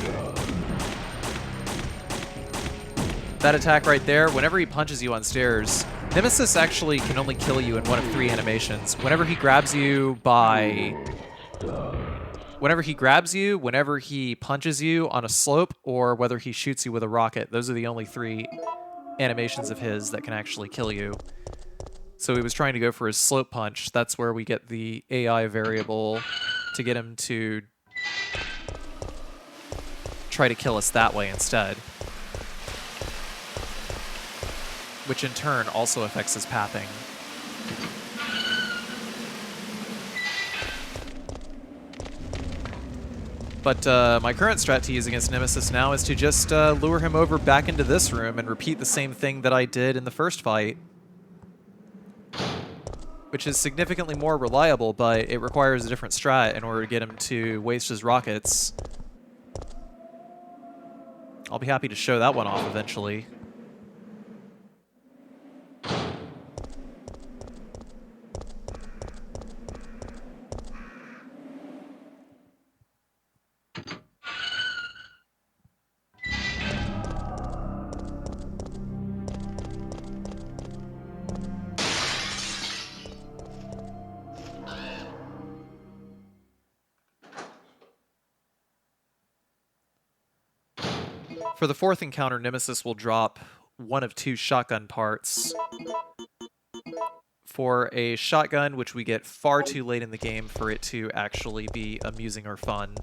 That attack right there, whenever he punches you on stairs, Nemesis actually can only kill you in one of 3 animations. Whenever he grabs you, whenever he punches you on a slope, or whether he shoots you with a rocket. Those are the only 3 animations of his that can actually kill you. So he was trying to go for his slope punch. That's where we get the AI variable to get him to try to kill us that way instead. Which in turn also affects his pathing. But my current strat to use against Nemesis now is to just lure him over back into this room and repeat the same thing that I did in the first fight. Which is significantly more reliable, but it requires a different strat in order to get him to waste his rockets. I'll be happy to show that one off eventually. For the 4th encounter, Nemesis will drop one of 2 shotgun parts. For a shotgun, which we get far too late in the game for it to actually be amusing or fun.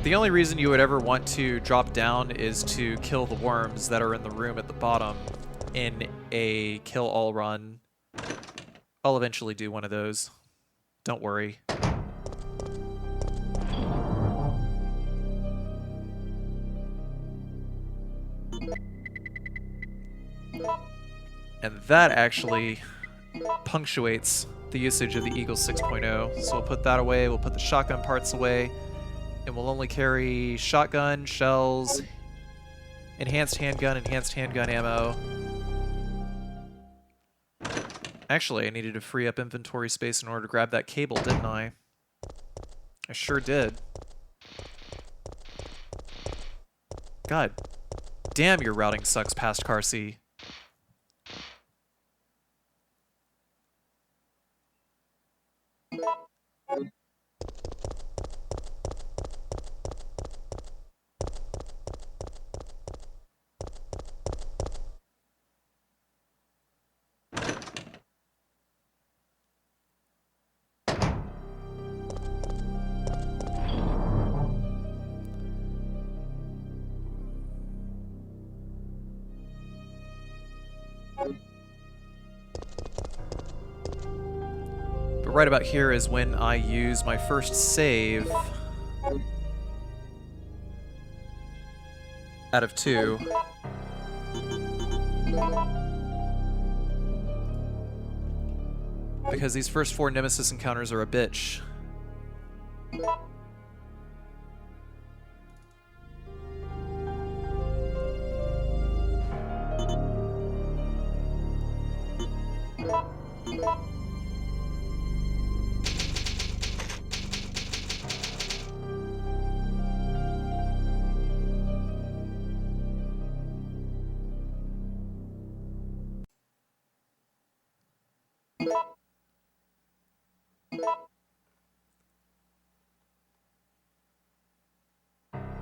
The only reason you would ever want to drop down is to kill the worms that are in the room at the bottom in a kill-all run. I'll eventually do one of those. Don't worry. And that actually punctuates the usage of the Eagle 6.0. So we'll put that away, we'll put the shotgun parts away, and we'll only carry shotgun, shells, enhanced handgun ammo. Actually, I needed to free up inventory space in order to grab that cable, didn't I? I sure did. God damn, your routing sucks past Carci. But right about here is when I use my first save out of 2. Because these first 4 Nemesis encounters are a bitch.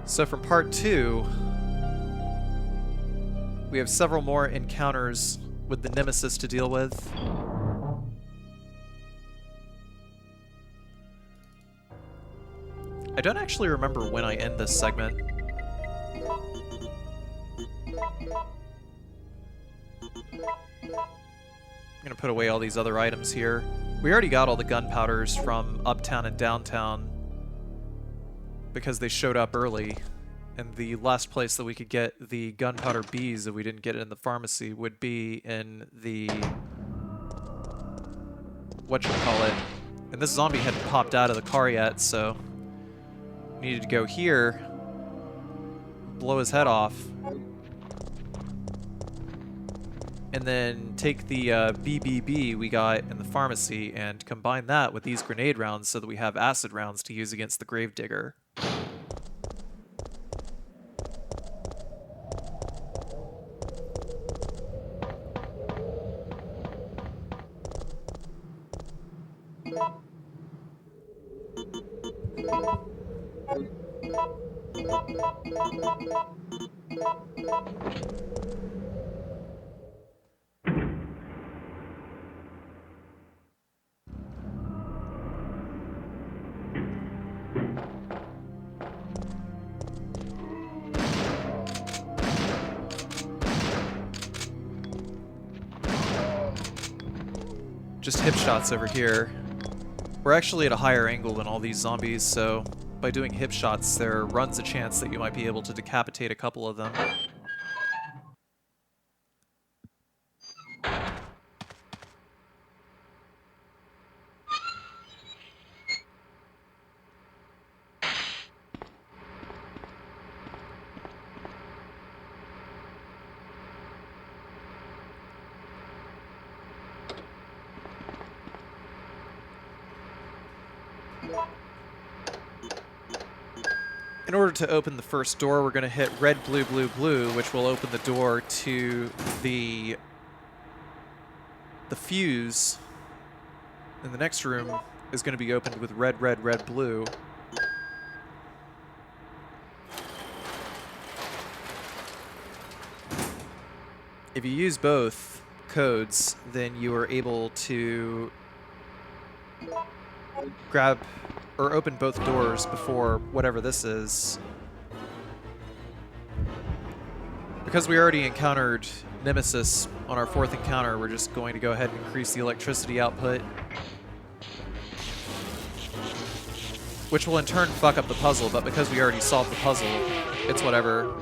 So from part 2, we have several more encounters with the Nemesis to deal with. I don't actually remember when I end this segment. I'm gonna put away all these other items here. We already got all the gunpowders from Uptown and Downtown because they showed up early. And the last place that we could get the gunpowder bees if we didn't get it in the pharmacy would be in the... whatchamacallit. And this zombie hadn't popped out of the car yet, so... needed to go here, blow his head off, and then take the BBB we got in the pharmacy and combine that with these grenade rounds so that we have acid rounds to use against the gravedigger. Just hip shots over here. We're actually at a higher angle than all these zombies, so by doing hip shots, there runs a chance that you might be able to decapitate a couple of them. In order to open the first door, we're going to hit red, blue, blue, blue, which will open the door to the fuse in the next room is going to be opened with red, red, red, blue. If you use both codes, then you are able to grab or open both doors before whatever this is. Because we already encountered Nemesis on our fourth encounter, we're just going to go ahead and increase the electricity output, which will in turn fuck up the puzzle, but because we already solved the puzzle, it's whatever.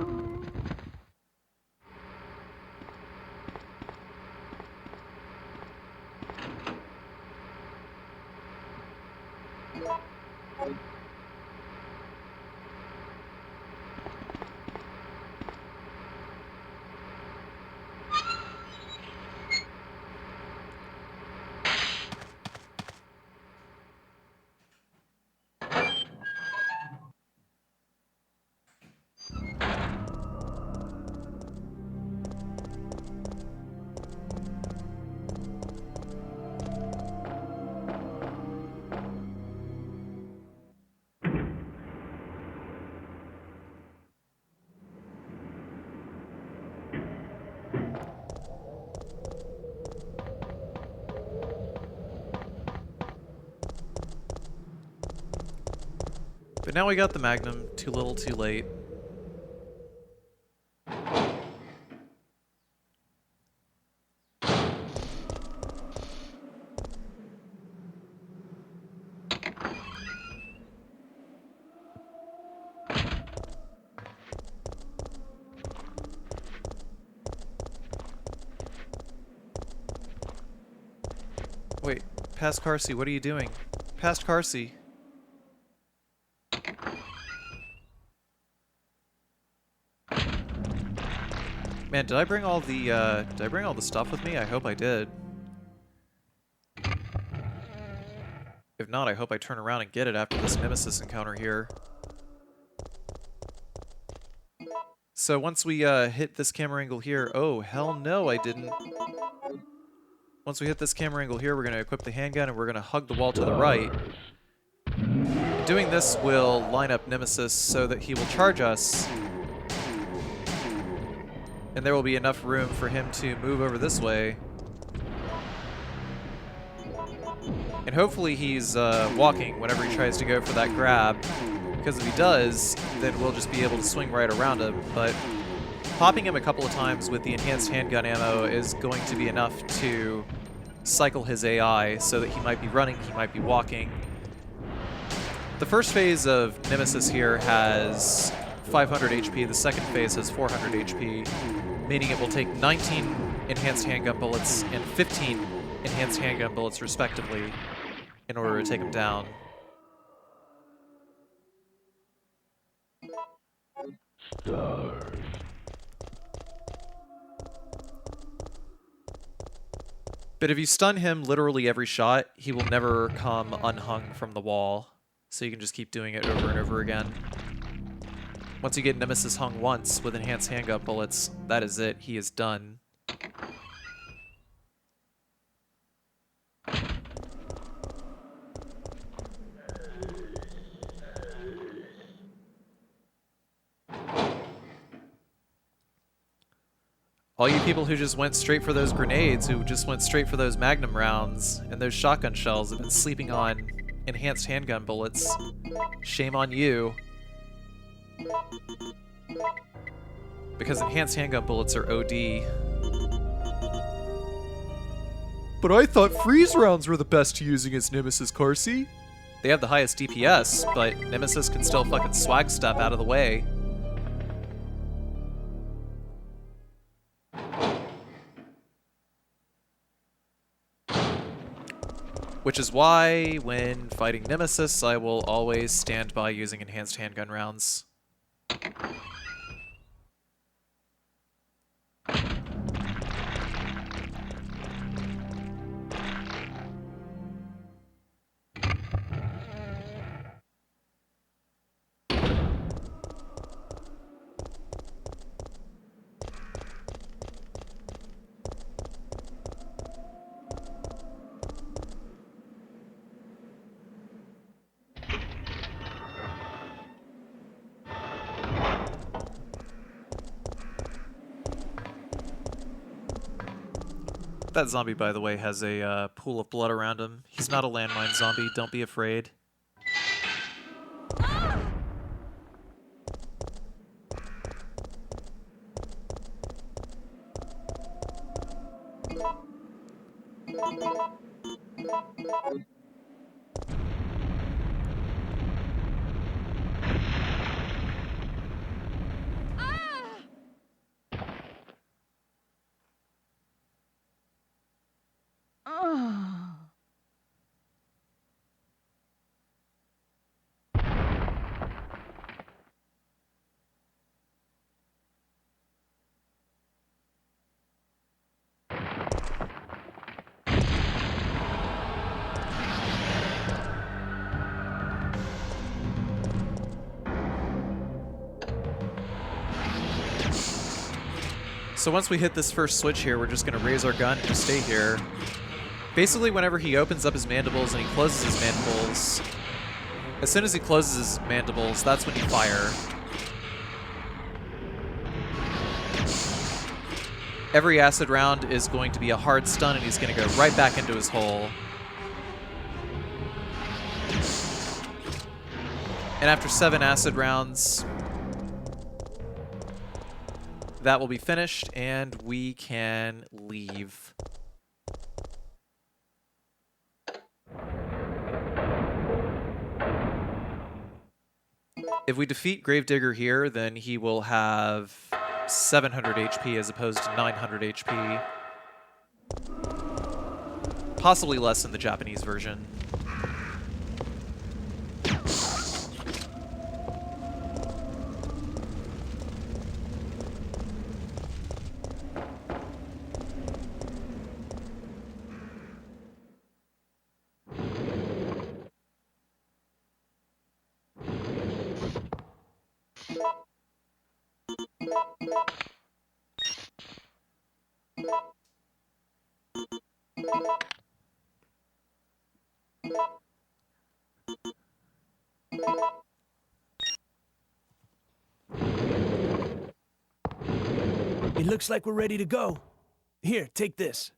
But now we got the Magnum, too little, too late. Wait, past Carcy, what are you doing? Past Carcy. Man, did I bring all the stuff with me? I hope I did. If not, I hope I turn around and get it after this Nemesis encounter here. So once we hit this camera angle here, oh hell no, I didn't. Once we hit this camera angle here, we're going to equip the handgun and we're going to hug the wall to the right. Doing this will line up Nemesis so that he will charge us. And there will be enough room for him to move over this way. And hopefully he's walking whenever he tries to go for that grab. Because if he does, then we'll just be able to swing right around him. But popping him a couple of times with the enhanced handgun ammo is going to be enough to cycle his AI so that he might be running, he might be walking. The first phase of Nemesis here has 500 HP, the second phase has 400 HP, meaning it will take 19 enhanced handgun bullets and 15 enhanced handgun bullets respectively in order to take him down. But if you stun him literally every shot, he will never come unhung from the wall. So you can just keep doing it over and over again. Once you get Nemesis hung once with enhanced handgun bullets, that is it. He is done. All you people who just went straight for those grenades, who just went straight for those magnum rounds and those shotgun shells, have been sleeping on enhanced handgun bullets. Shame on you. Because enhanced handgun bullets are OD. But I thought freeze rounds were the best to use against Nemesis, Carcy. They have the highest DPS, but Nemesis can still fucking swag step out of the way. Which is why, when fighting Nemesis, I will always stand by using enhanced handgun rounds. That zombie, by the way, has a pool of blood around him. He's not a landmine zombie, don't be afraid. So once we hit this first switch here, we're just going to raise our gun and just stay here. Basically, whenever he opens up his mandibles and he closes his mandibles, as soon as he closes his mandibles, that's when you fire. Every acid round is going to be a hard stun, and he's going to go right back into his hole. And after 7 acid rounds, that will be finished, and we can leave. If we defeat Gravedigger here, then he will have 700 HP as opposed to 900 HP. Possibly less in the Japanese version. It looks like we're ready to go. Here, take this.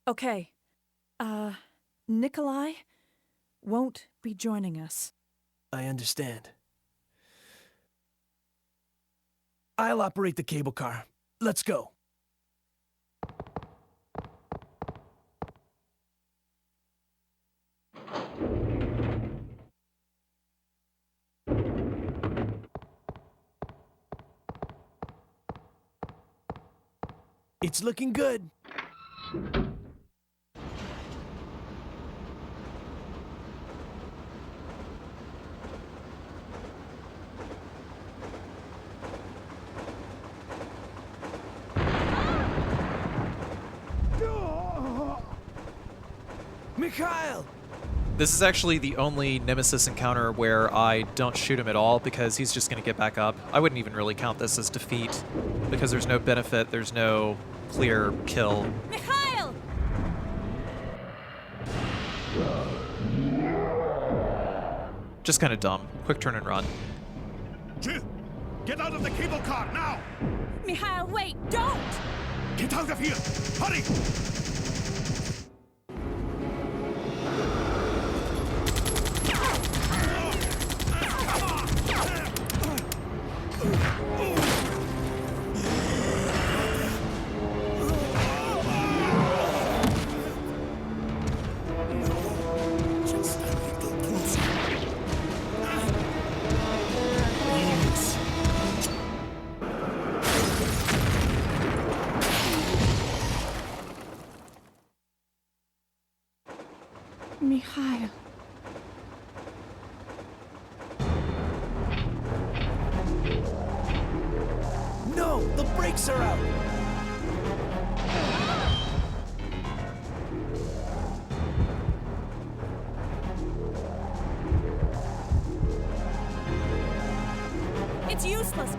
Okay. Nikolai won't be joining us. I understand. I'll operate the cable car. Let's go. It's looking good. Mikhail! This is actually the only Nemesis encounter where I don't shoot him at all because he's just going to get back up. I wouldn't even really count this as defeat because there's no benefit, there's no clear kill. Mikhail! Just kind of dumb. Quick turn and run. Jill, get out of the cable car now! Mikhail, wait, don't! Get out of here! Hurry! Mikhail. No, the brakes are out. It's useless.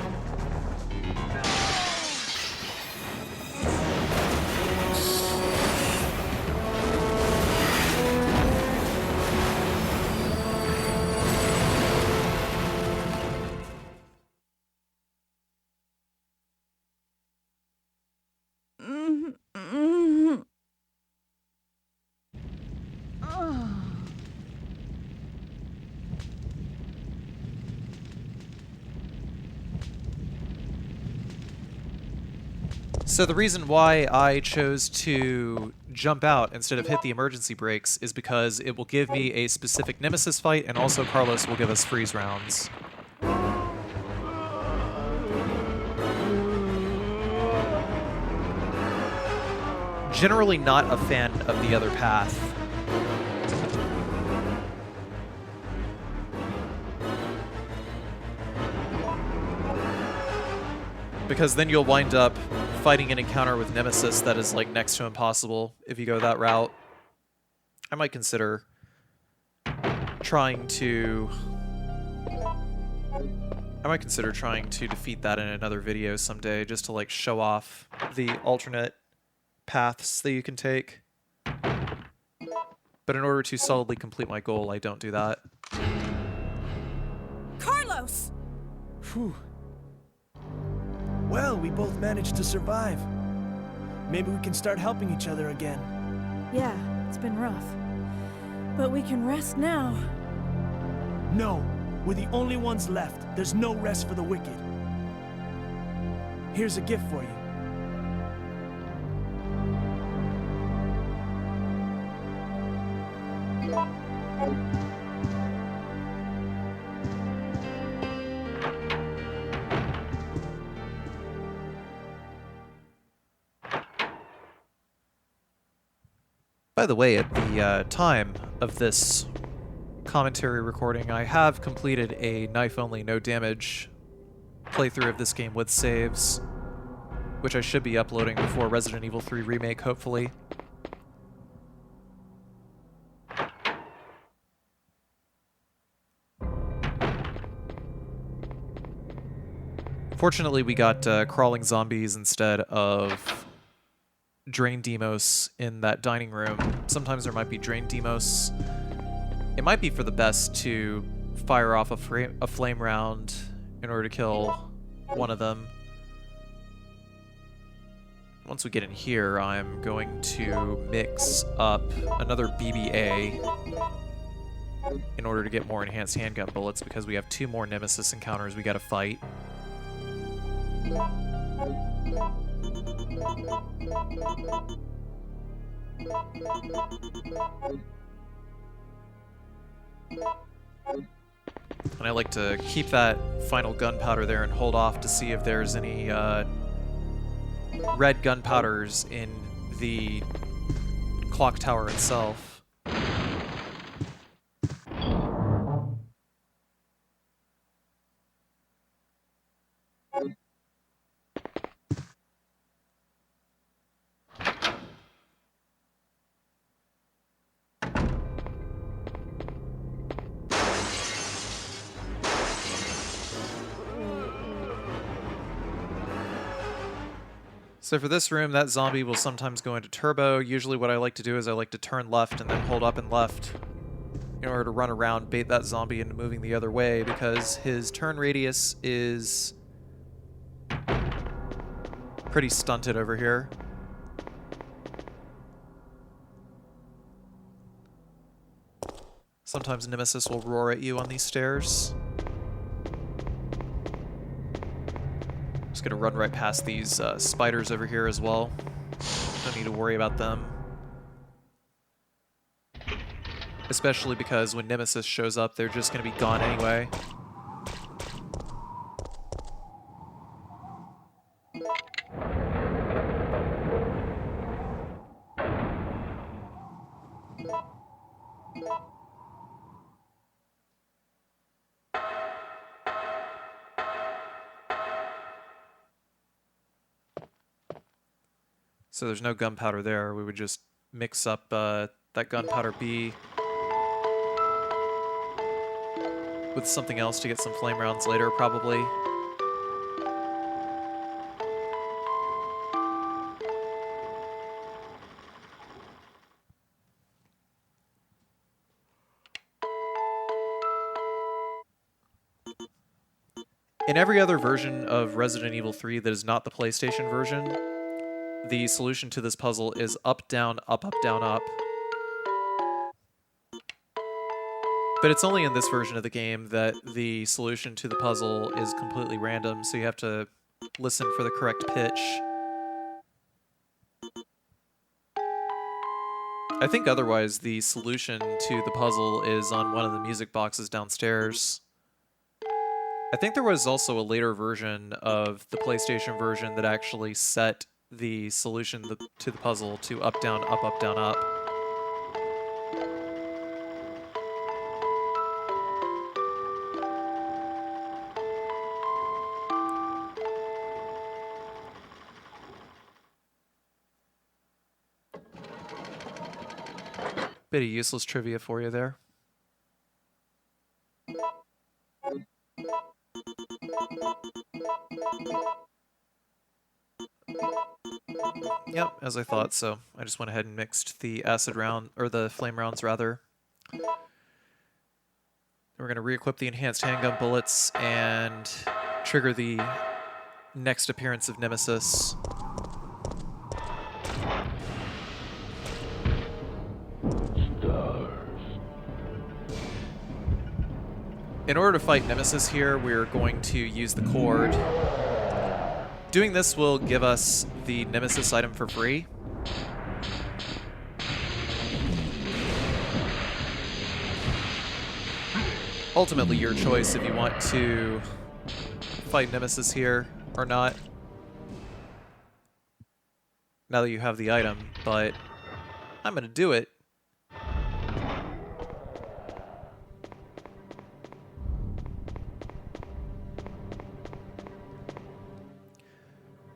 So the reason why I chose to jump out instead of hit the emergency brakes is because it will give me a specific Nemesis fight, and also Carlos will give us freeze rounds. Generally not a fan of the other path. Because then you'll wind up fighting an encounter with Nemesis that is like next to impossible if you go that route. I might consider trying to defeat that in another video someday, just to like show off the alternate paths that you can take. But in order to solidly complete my goal, I don't do that. Carlos! Whew. Well, we both managed to survive. Maybe we can start helping each other again. Yeah, it's been rough. But we can rest now. No, we're the only ones left. There's no rest for the wicked. Here's a gift for you. By the way, at the time of this commentary recording, I have completed a knife-only, no-damage playthrough of this game with saves, which I should be uploading before Resident Evil 3 Remake, hopefully. Fortunately, we got crawling zombies instead of Drain Demos in that dining room. Sometimes there might be Drain Demos. It might be for the best to fire off a flame round in order to kill one of them. Once we get in here, I'm going to mix up another BBA in order to get more enhanced handgun bullets, because we have 2 more Nemesis encounters we gotta fight. And I like to keep that final gunpowder there and hold off to see if there's any red gunpowders in the clock tower itself. So for this room, that zombie will sometimes go into turbo. Usually what I like to do is I like to turn left and then hold up and left in order to run around, bait that zombie into moving the other way, because his turn radius is pretty stunted over here. Sometimes Nemesis will roar at you on these stairs. Just gonna run right past these spiders over here as well. Don't need to worry about them. Especially because when Nemesis shows up, they're just gonna be gone anyway. So there's no gunpowder there. We would just mix up that gunpowder B with something else to get some flame rounds later, probably. In every other version of Resident Evil 3 that is not the PlayStation version, the solution to this puzzle is up, down, up, down, up. But it's only in this version of the game that the solution to the puzzle is completely random, so you have to listen for the correct pitch. I think otherwise the solution to the puzzle is on one of the music boxes downstairs. I think there was also a later version of the PlayStation version that actually set the solution to the puzzle to up, down, up. Bit of useless trivia for you there. Yep, as I thought, so I just went ahead and mixed the acid round, or the flame rounds rather. We're going to re-equip the enhanced handgun bullets and trigger the next appearance of Nemesis. In order to fight Nemesis here, we're going to use the cord. Doing this will give us the Nemesis item for free. Ultimately, your choice if you want to fight Nemesis here or not. Now that you have the item, but I'm going to do it.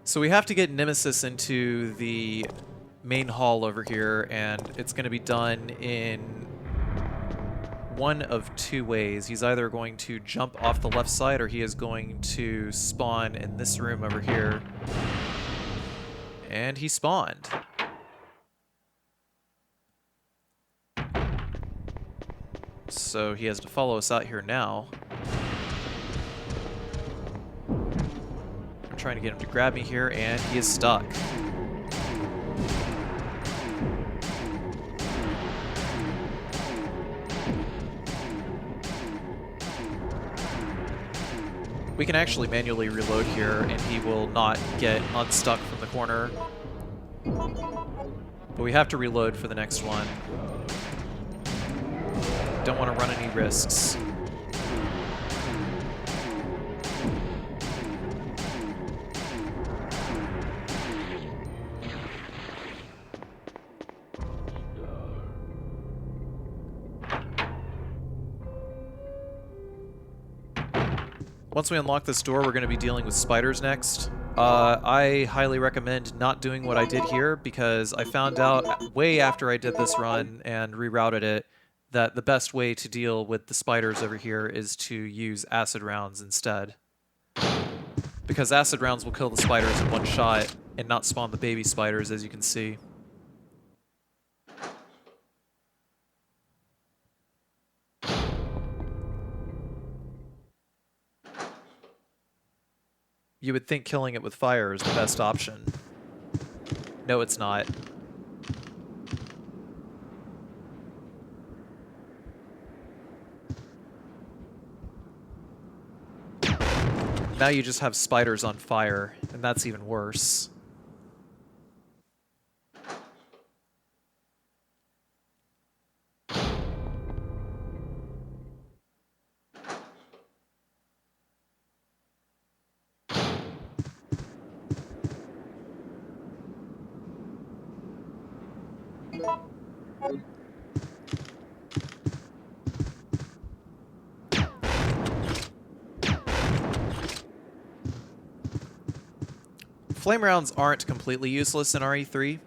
So we have to get Nemesis into the main hall over here, and it's going to be done in one of two ways. He's either going to jump off the left side, or he is going to spawn in this room over here. And he spawned. So he has to follow us out here now. Trying to get him to grab me here, and he is stuck. We can actually manually reload here, and he will not get unstuck from the corner. But we have to reload for the next one. Don't want to run any risks. Once we unlock this door, we're going to be dealing with spiders next. I highly recommend not doing what I did here, because I found out way after I did this run and rerouted it that the best way to deal with the spiders over here is to use acid rounds instead. Because acid rounds will kill the spiders in one shot and not spawn the baby spiders, as you can see. You would think killing it with fire is the best option. No, it's not. Now you just have spiders on fire, and that's even worse. Flame rounds aren't completely useless in RE3.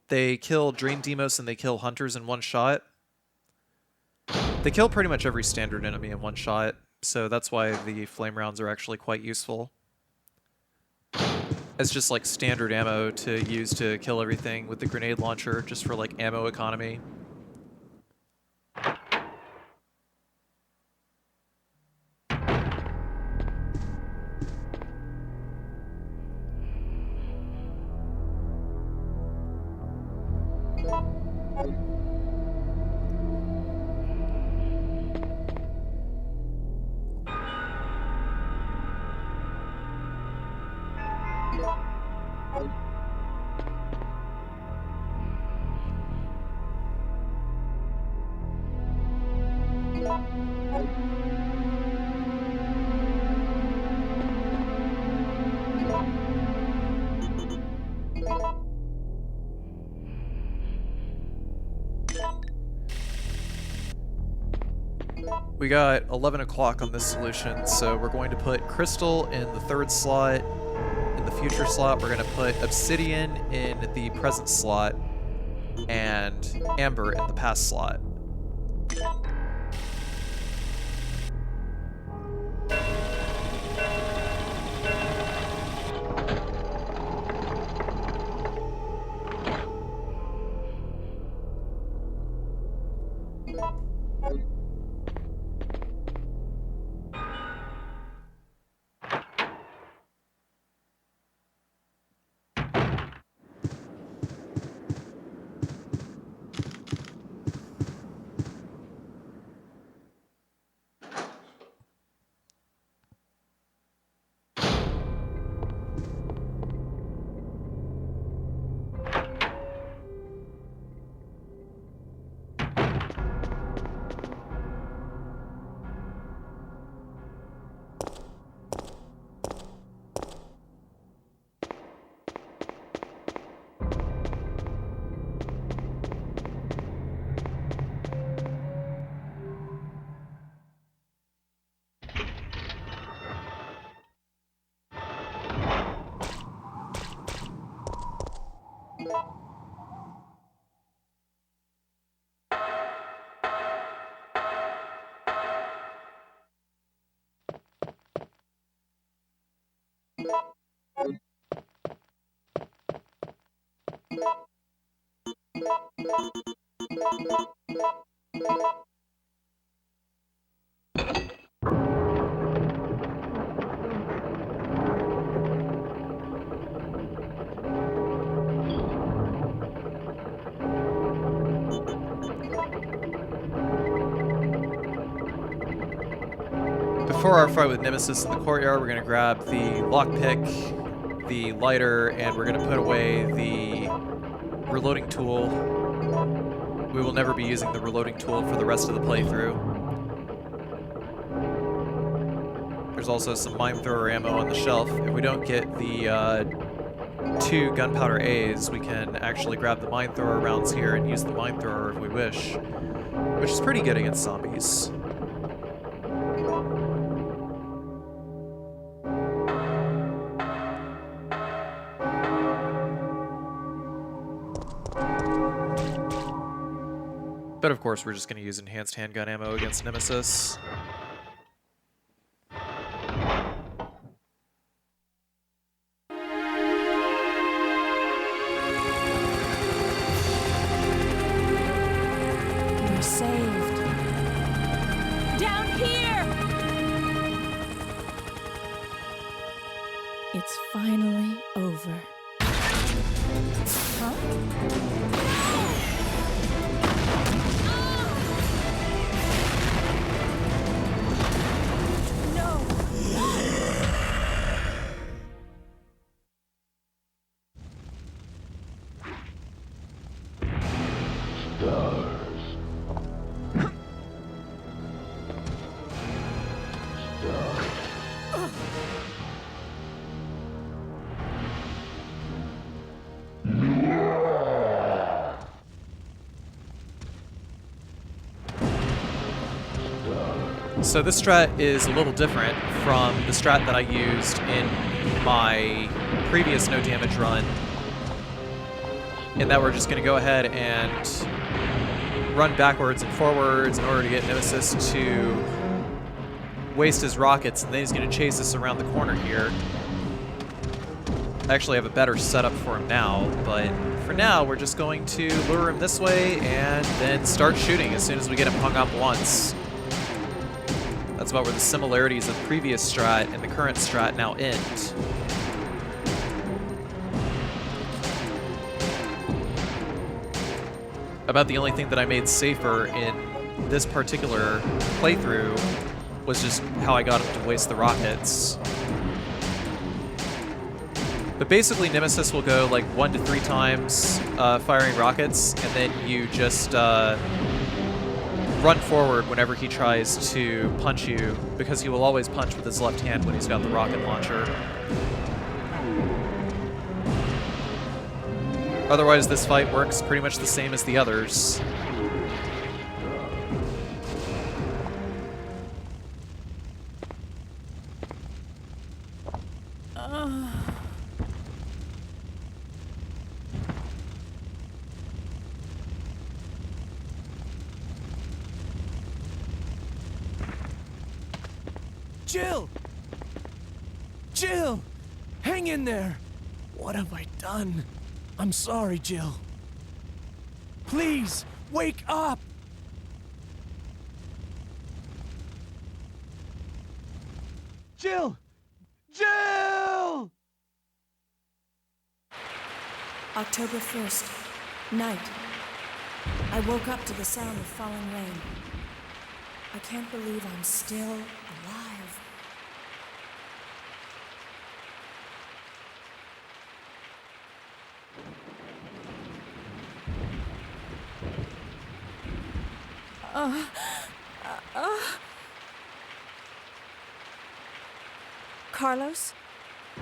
They kill Dream Demos and they kill Hunters in one shot. They kill pretty much every standard enemy in one shot, so that's why the flame rounds are actually quite useful. It's just like standard ammo to use to kill everything with the grenade launcher, just for like ammo economy. We got 11 o'clock on this solution, so we're going to put Crystal in the third slot. In the future slot, we're going to put Obsidian in the present slot, and Amber in the past slot. Before our fight with Nemesis in the courtyard, we're going to grab the lockpick, the lighter, and we're going to put away the reloading tool. We will never be using the reloading tool for the rest of the playthrough. There's also some mine thrower ammo on the shelf. If we don't get the 2 gunpowder A's, we can actually grab the mine thrower rounds here and use the mine thrower if we wish, which is pretty good against zombies. But of course, we're just going to use enhanced handgun ammo against Nemesis. We're saved. Down here! It's finally over. So this strat is a little different from the strat that I used in my previous no damage run, in that we're just going to go ahead and run backwards and forwards in order to get Nemesis to waste his rockets, and then he's going to chase us around the corner here. I actually have a better setup for him now, but for now we're just going to lure him this way and then start shooting as soon as we get him hung up once. That's about where the similarities of the previous strat and the current strat now end. About the only thing that I made safer in this particular playthrough was just how I got him to waste the rockets. But basically Nemesis will go like 1 to 3 times firing rockets, and then you just run forward whenever he tries to punch you, because he will always punch with his left hand when he's got the rocket launcher. Otherwise, this fight works pretty much the same as the others. Jill! Jill! Hang in there! What have I done? I'm sorry, Jill. Please, wake up! Jill! Jill! October 1st, night. I woke up to the sound of falling rain. I can't believe I'm still alive. Carlos?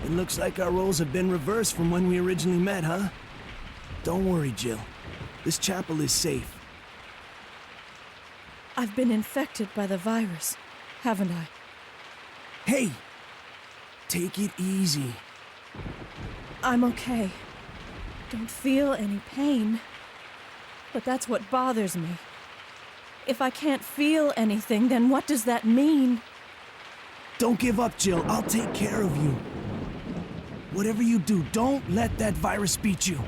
It looks like our roles have been reversed from when we originally met, huh? Don't worry, Jill. This chapel is safe. I've been infected by the virus, haven't I? Hey! Take it easy. I'm okay. Don't feel any pain. But that's what bothers me. If I can't feel anything, then what does that mean? Don't give up, Jill. I'll take care of you. Whatever you do, don't let that virus beat you.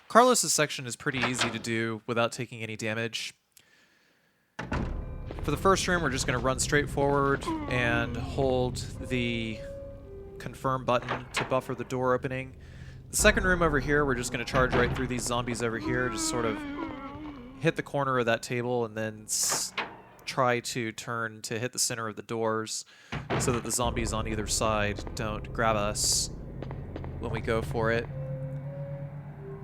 Carlos's section is pretty easy to do without taking any damage. For the first room, we're just going to run straight forward and hold the confirm button to buffer the door opening. The second room over here, we're just going to charge right through these zombies over here, just sort of hit the corner of that table and then try to turn to hit the center of the doors so that the zombies on either side don't grab us when we go for it.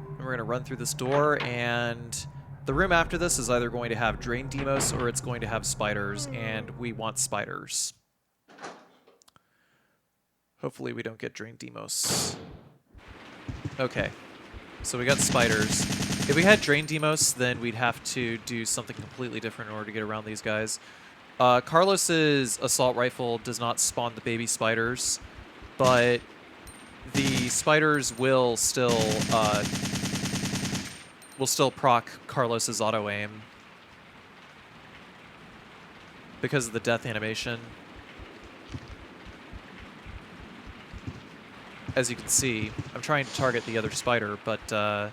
And we're going to run through this door, and the room after this is either going to have drain demos or it's going to have spiders, and we want spiders. Hopefully we don't get drain demos. Okay, so we got spiders. If we had drain demos, then we'd have to do something completely different in order to get around these guys. Carlos's assault rifle does not spawn the baby spiders, but the spiders will still proc Carlos's auto aim because of the death animation. As you can see, I'm trying to target the other spider, but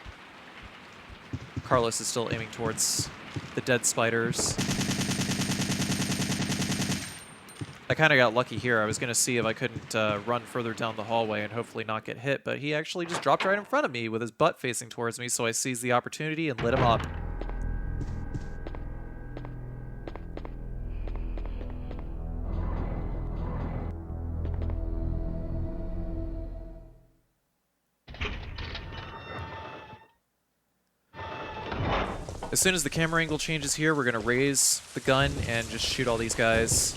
Carlos is still aiming towards the dead spiders. I kind of got lucky here. I was going to see if I couldn't run further down the hallway and hopefully not get hit, but he actually just dropped right in front of me with his butt facing towards me, so I seized the opportunity and lit him up. As soon as the camera angle changes here, we're going to raise the gun and just shoot all these guys.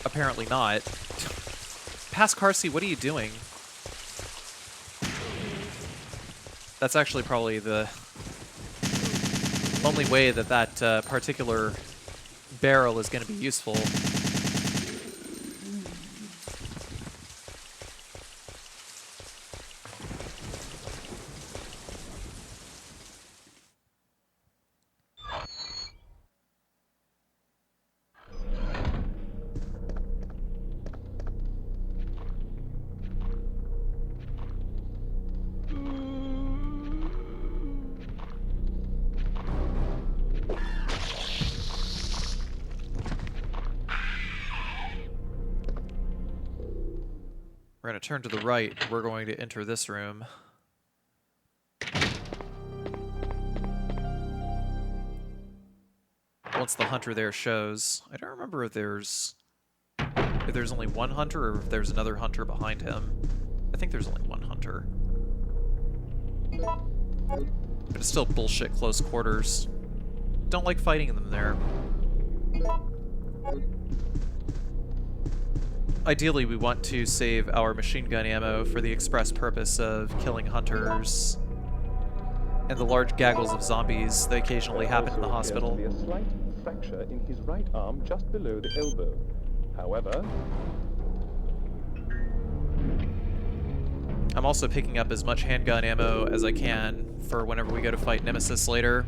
Apparently not. Pass Carcy, what are you doing? That's actually probably the only way that that particular barrel is going to be useful. We're going to turn to the right. We're going to enter this room. Once the hunter there shows. I don't remember if there's only one hunter or if there's another hunter behind him. I think there's only one hunter. But it's still bullshit close quarters. Don't like fighting them there. Ideally, we want to save our machine gun ammo for the express purpose of killing hunters and the large gaggles of zombies that occasionally happen in the hospital. There appears to be a slight fracture in his right arm just below the elbow. However, I'm also picking up as much handgun ammo as I can for whenever we go to fight Nemesis later,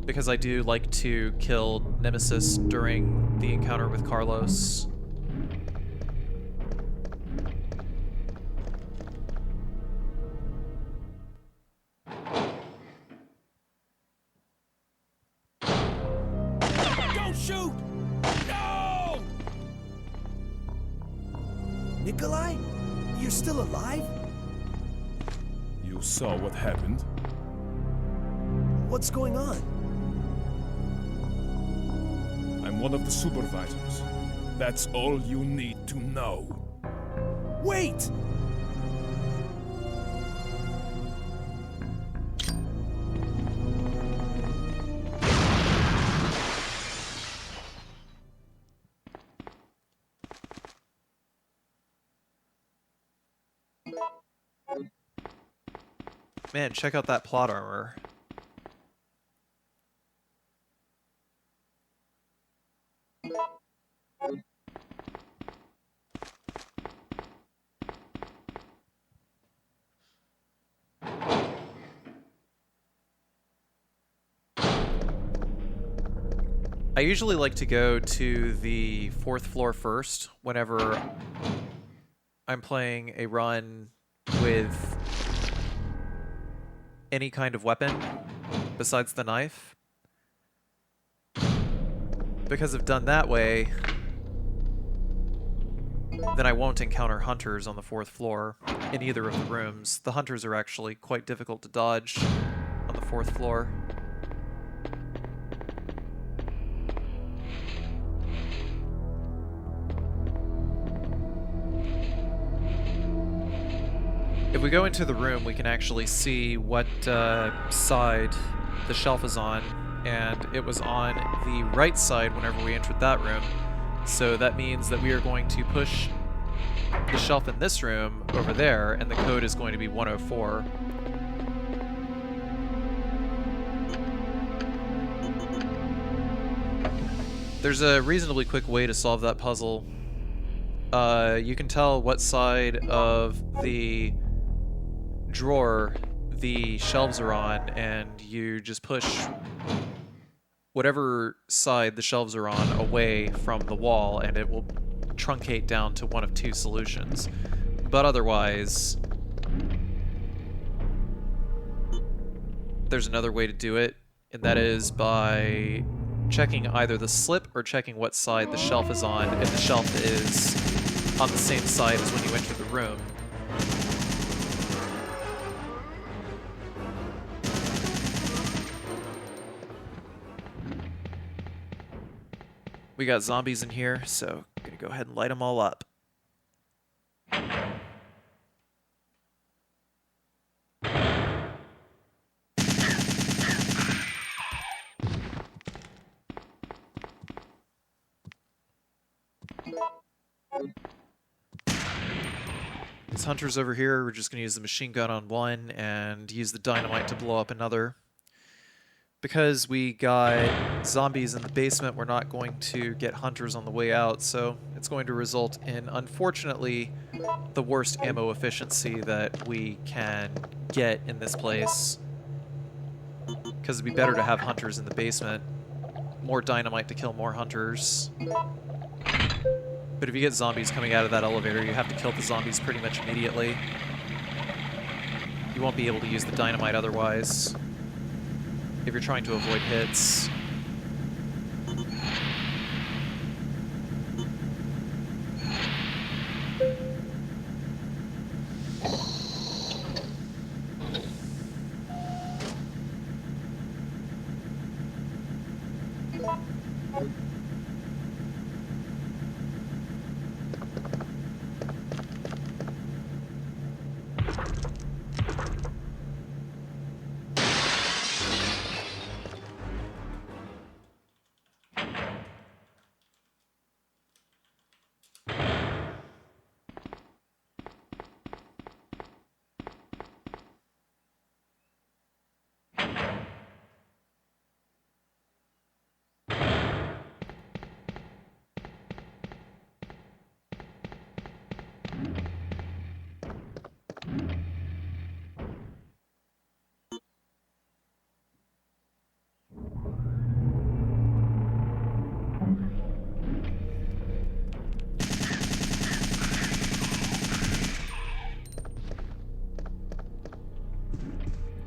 because I do like to kill Nemesis during the encounter with Carlos. Don't shoot! No! Nikolai? You're still alive? You saw what happened? What's going on? I'm one of the supervisors. That's all you need to know. Wait! Man, check out that plot armor. I usually like to go to the 4th floor first whenever I'm playing a run with any kind of weapon besides the knife. Because if done that way, then I won't encounter hunters on the 4th floor in either of the rooms. The hunters are actually quite difficult to dodge on the 4th floor. If we go into the room, we can actually see what side the shelf is on, and it was on the right side whenever we entered that room. So that means that we are going to push the shelf in this room over there, and the code is going to be 104. There's a reasonably quick way to solve that puzzle. You can tell what side of the drawer the shelves are on, and you just push whatever side the shelves are on away from the wall, and it will truncate down to one of two solutions. But otherwise, there's another way to do it, and that is by checking either the slip or checking what side the shelf is on if the shelf is on the same side as when you enter the room. We got zombies in here, so I'm gonna go ahead and light them all up. These hunters over here, we're just gonna use the machine gun on one and use the dynamite to blow up another. Because we got zombies in the basement, we're not going to get hunters on the way out, so it's going to result in, unfortunately, the worst ammo efficiency that we can get in this place. Because it'd be better to have hunters in the basement. More dynamite to kill more hunters. But if you get zombies coming out of that elevator, you have to kill the zombies pretty much immediately. You won't be able to use the dynamite otherwise, if you're trying to avoid hits.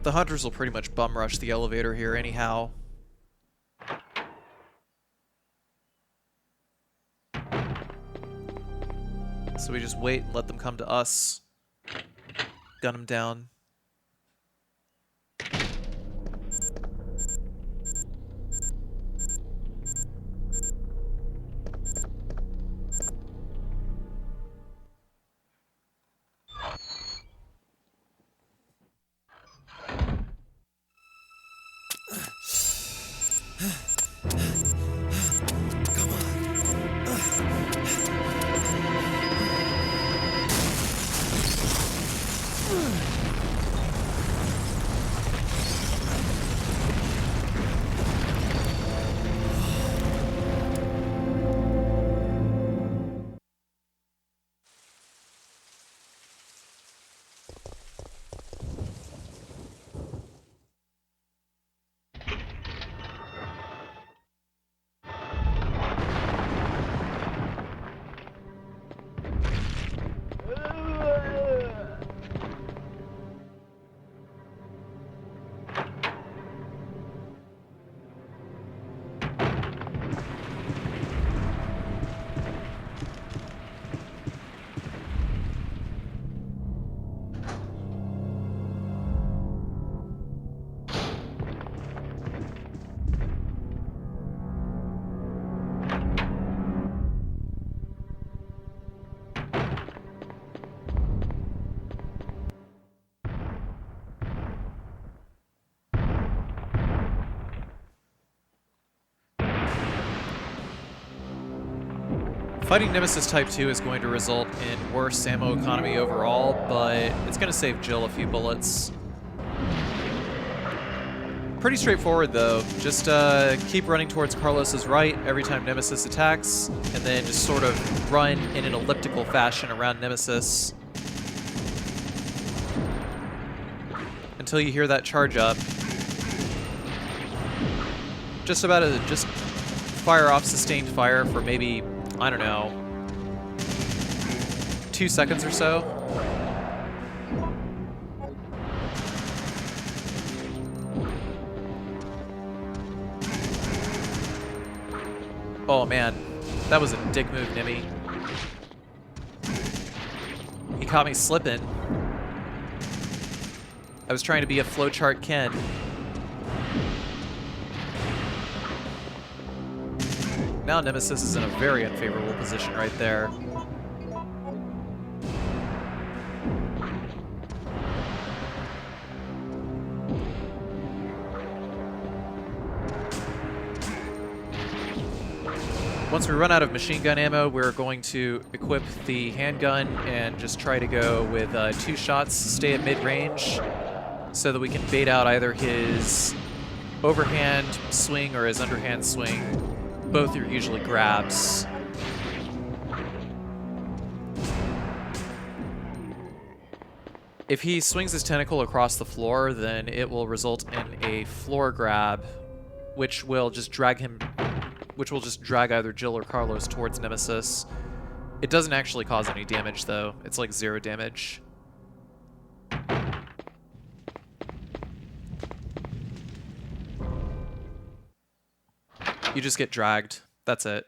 The hunters will pretty much bum rush the elevator here anyhow. So we just wait and let them come to us. Gun them down. Fighting Nemesis Type 2 is going to result in worse ammo economy overall, but it's going to save Jill a few bullets. Pretty straightforward though. Just keep running towards Carlos's right every time Nemesis attacks, and then just sort of run in an elliptical fashion around Nemesis until you hear that charge up. Just fire off sustained fire for maybe, I don't know, 2 seconds or so. Oh man, that was a dick move, Nimmy. He caught me slipping. I was trying to be a flowchart Ken. Now Nemesis is in a very unfavorable position right there. Once we run out of machine gun ammo, we're going to equip the handgun and just try to go with 2 shots, stay at mid-range, so that we can bait out either his overhand swing or his underhand swing. Both are usually grabs. If he swings his tentacle across the floor, then it will result in a floor grab, which will just drag either Jill or Carlos towards Nemesis. It doesn't actually cause any damage though. It's like 0 damage. You just get dragged. That's it.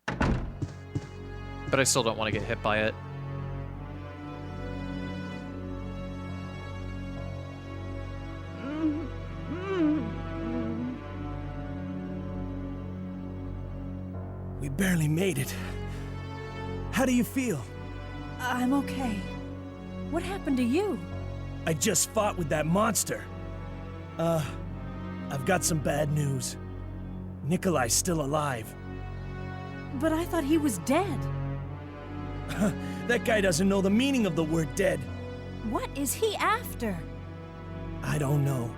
But I still don't want to get hit by it. We barely made it. How do you feel? I'm okay. What happened to you? I just fought with that monster. I've got some bad news. Nikolai's still alive. But I thought he was dead. That guy doesn't know the meaning of the word dead. What is he after? I don't know.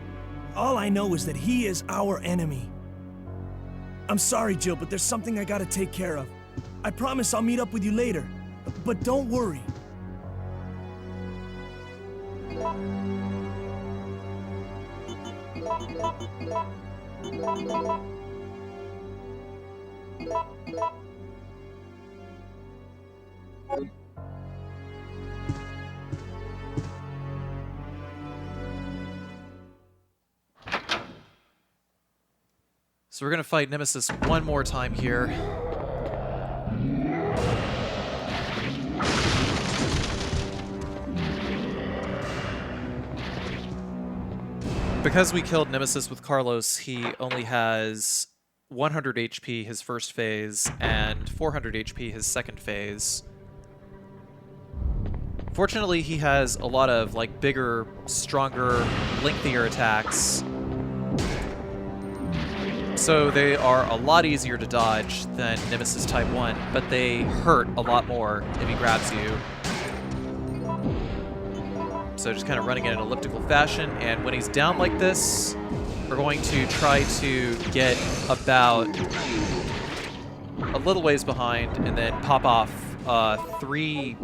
All I know is that he is our enemy. I'm sorry, Jill, but there's something I gotta take care of. I promise I'll meet up with you later. But don't worry. So we're gonna fight Nemesis one more time here. Because we killed Nemesis with Carlos, he only has 100 HP his first phase and 400 HP his second phase. Fortunately, he has a lot of like bigger, stronger, lengthier attacks. So they are a lot easier to dodge than Nemesis Type 1, but they hurt a lot more if he grabs you. So just kind of running in an elliptical fashion, and when he's down like this, we're going to try to get about a little ways behind and then pop off 3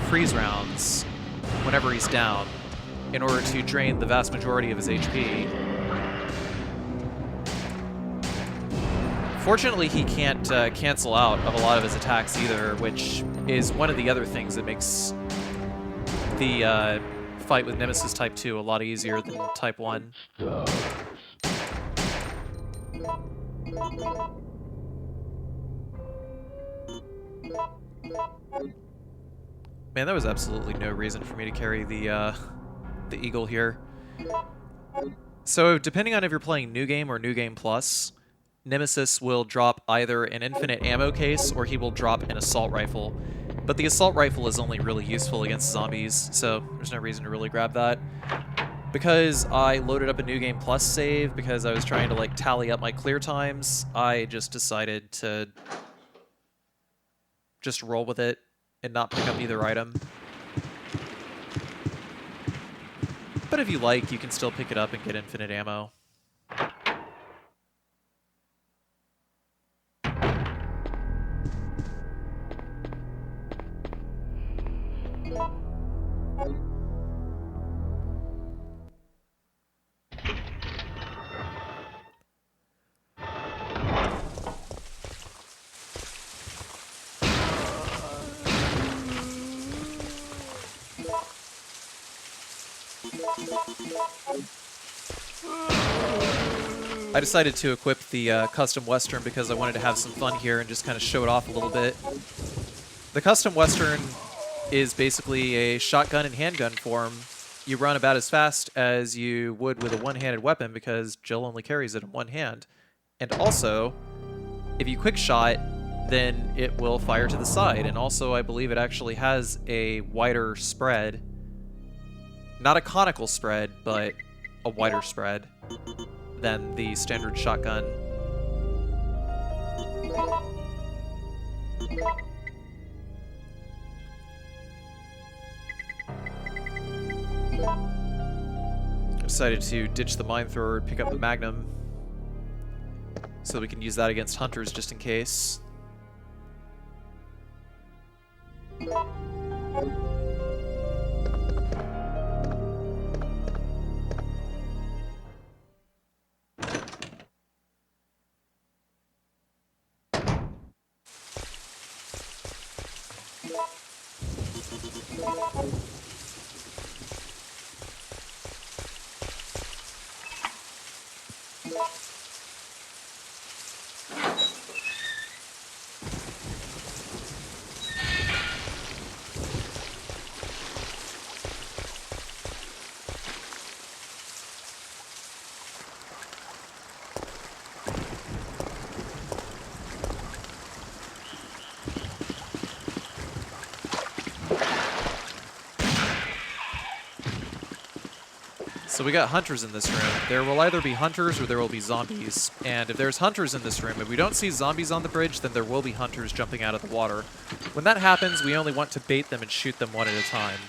freeze rounds whenever he's down in order to drain the vast majority of his HP. Fortunately, he can't cancel out of a lot of his attacks either, which is one of the other things that makes the fight with Nemesis Type 2 a lot easier than Type 1. Man, there was absolutely no reason for me to carry the Eagle here. So, depending on if you're playing New Game or New Game Plus, Nemesis will drop either an infinite ammo case or he will drop an assault rifle. But the assault rifle is only really useful against zombies, so there's no reason to really grab that. Because I loaded up a New Game Plus save, because I was trying to like tally up my clear times, I just decided to just roll with it and not pick up either item. But if you like, you can still pick it up and get infinite ammo. I decided to equip the Custom Western because I wanted to have some fun here and just kind of show it off a little bit. The Custom Western is basically a shotgun and handgun form. You run about as fast as you would with a one-handed weapon because Jill only carries it in one hand. And also, if you quick shot, then it will fire to the side. And also, I believe it actually has a wider spread. Not a conical spread, but a wider spread than the standard shotgun. I decided to ditch the mine thrower and pick up the Magnum so we can use that against hunters just in case. So we got hunters in this room. There will either be hunters or there will be zombies. And if there's hunters in this room, if we don't see zombies on the bridge, then there will be hunters jumping out of the water. When that happens, we only want to bait them and shoot them one at a time.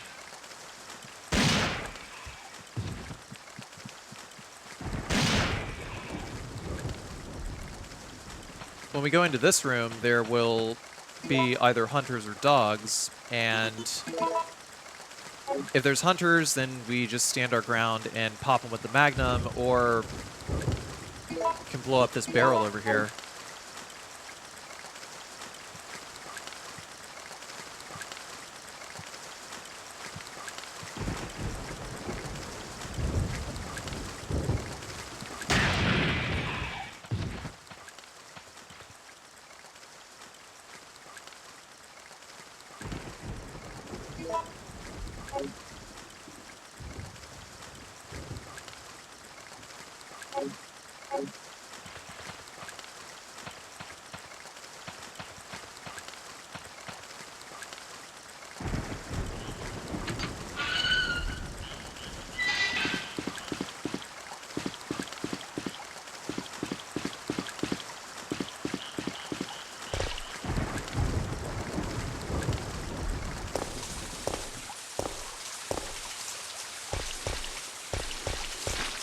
When we go into this room, there will be either hunters or dogs, and if there's hunters, then we just stand our ground and pop them with the Magnum, or can blow up this barrel over here.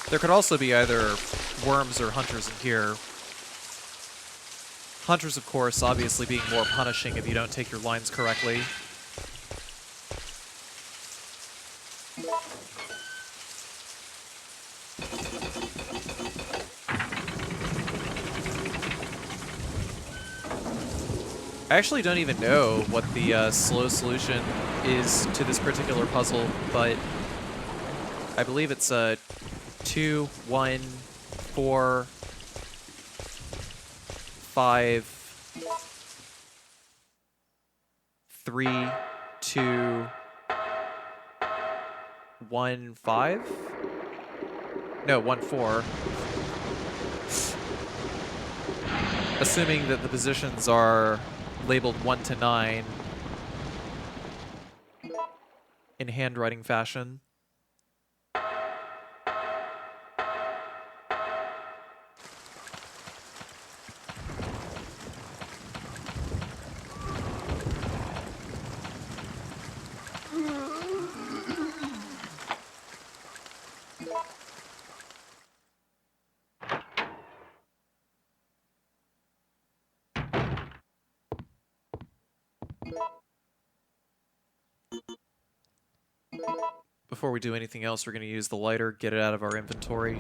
There could also be either worms or hunters in here. Hunters, of course, obviously being more punishing if you don't take your lines correctly. I actually don't even know what the slow solution is to this particular puzzle, but I believe it's 2, 1, 4, 5, 3, 2, 1, 5? No, 1, 4. Assuming that the positions are labeled 1 to 9 in handwriting fashion. Before we do anything else, we're going to use the lighter, get it out of our inventory.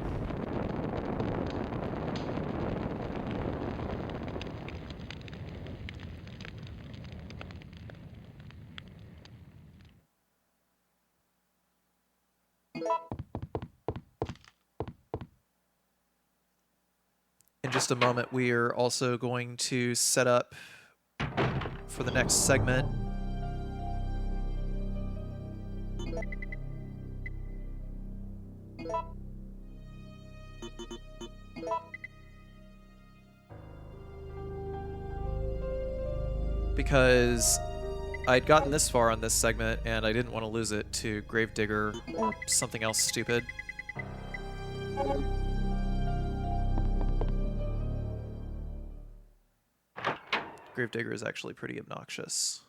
In just a moment, we are also going to set up for the next segment. Because I'd gotten this far on this segment and I didn't want to lose it to Gravedigger or something else stupid. Gravedigger is actually pretty obnoxious.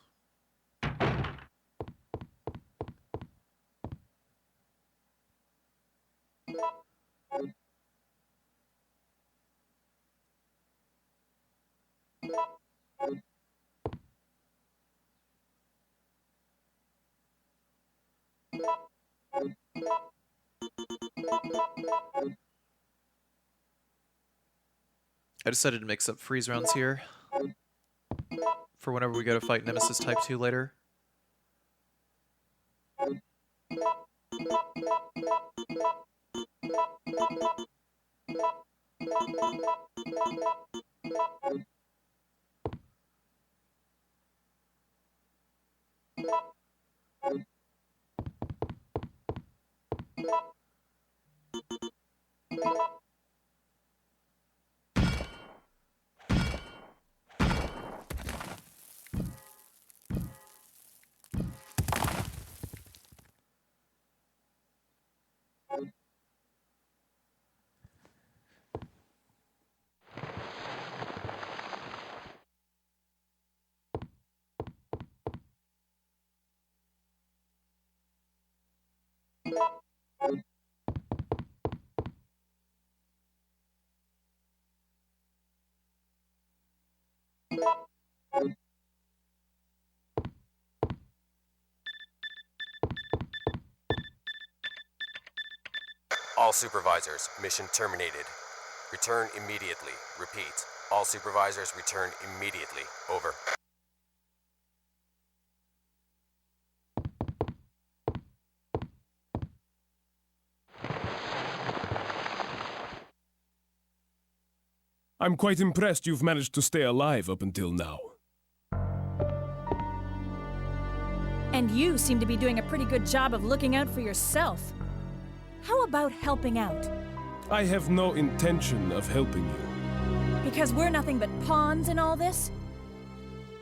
I decided to mix up freeze rounds here for whenever we go to fight Nemesis Type 2 later. All supervisors, mission terminated. Return immediately. Repeat. All supervisors return immediately. Over. I'm quite impressed you've managed to stay alive up until now. And you seem to be doing a pretty good job of looking out for yourself. How about helping out? I have no intention of helping you. Because we're nothing but pawns in all this?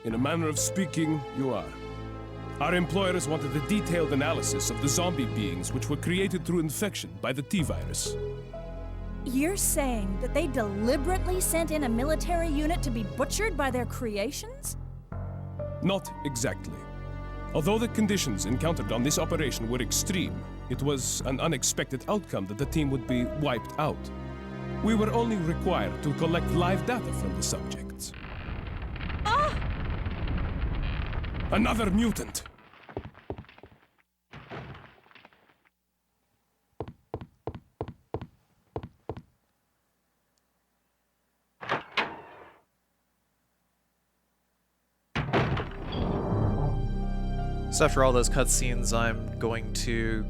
In a manner of speaking, you are. Our employers wanted a detailed analysis of the zombie beings which were created through infection by the T-virus. You're saying that they deliberately sent in a military unit to be butchered by their creations? Not exactly. Although the conditions encountered on this operation were extreme, it was an unexpected outcome that the team would be wiped out. We were only required to collect live data from the subjects. Ah! Another mutant! So after all those cutscenes, I'm going to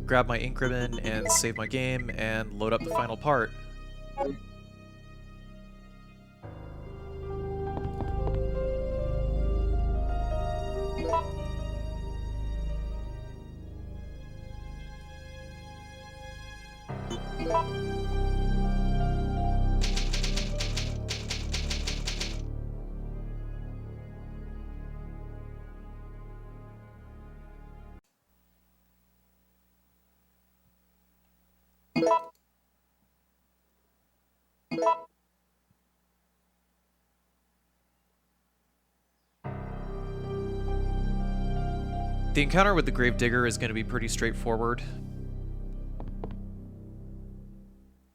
grab my ink ribbon and save my game and load up the final part. The encounter with the Gravedigger is going to be pretty straightforward.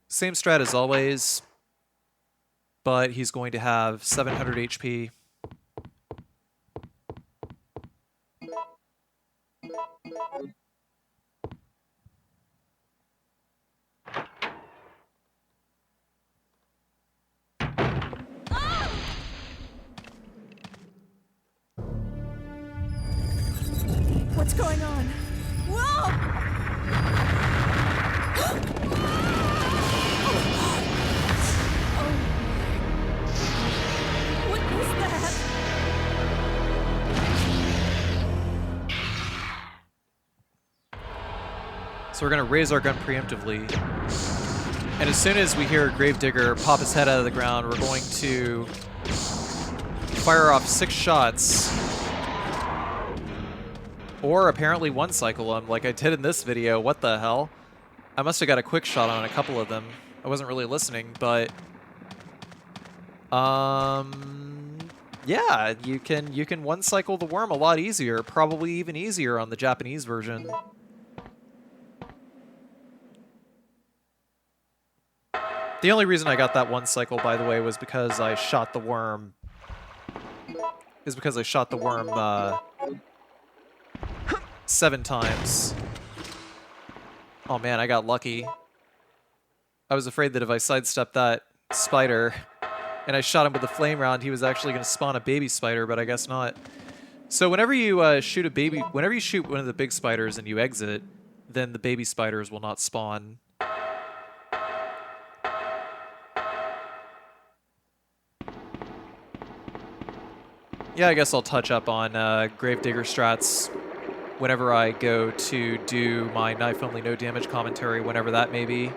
Same strat as always, but he's going to have 700 HP. going on? Whoa! What is that? So we're going to raise our gun preemptively. And as soon as we hear Gravedigger pop his head out of the ground, we're going to fire off 6 shots. Or apparently one cycle them, like I did in this video. What the hell? I must have got a quick shot on a couple of them. I wasn't really listening, but... yeah, you can one cycle the worm a lot easier. Probably even easier on the Japanese version. The only reason I got that one cycle, by the way, was because I shot the worm... 7 times. Oh man, I got lucky. I was afraid that if I sidestepped that spider and I shot him with a flame round, he was actually going to spawn a baby spider, but I guess not. So whenever you whenever you shoot one of the big spiders and you exit, then the baby spiders will not spawn. Yeah, I guess I'll touch up on Gravedigger strats whenever I go to do my knife-only no-damage commentary, whenever that may be.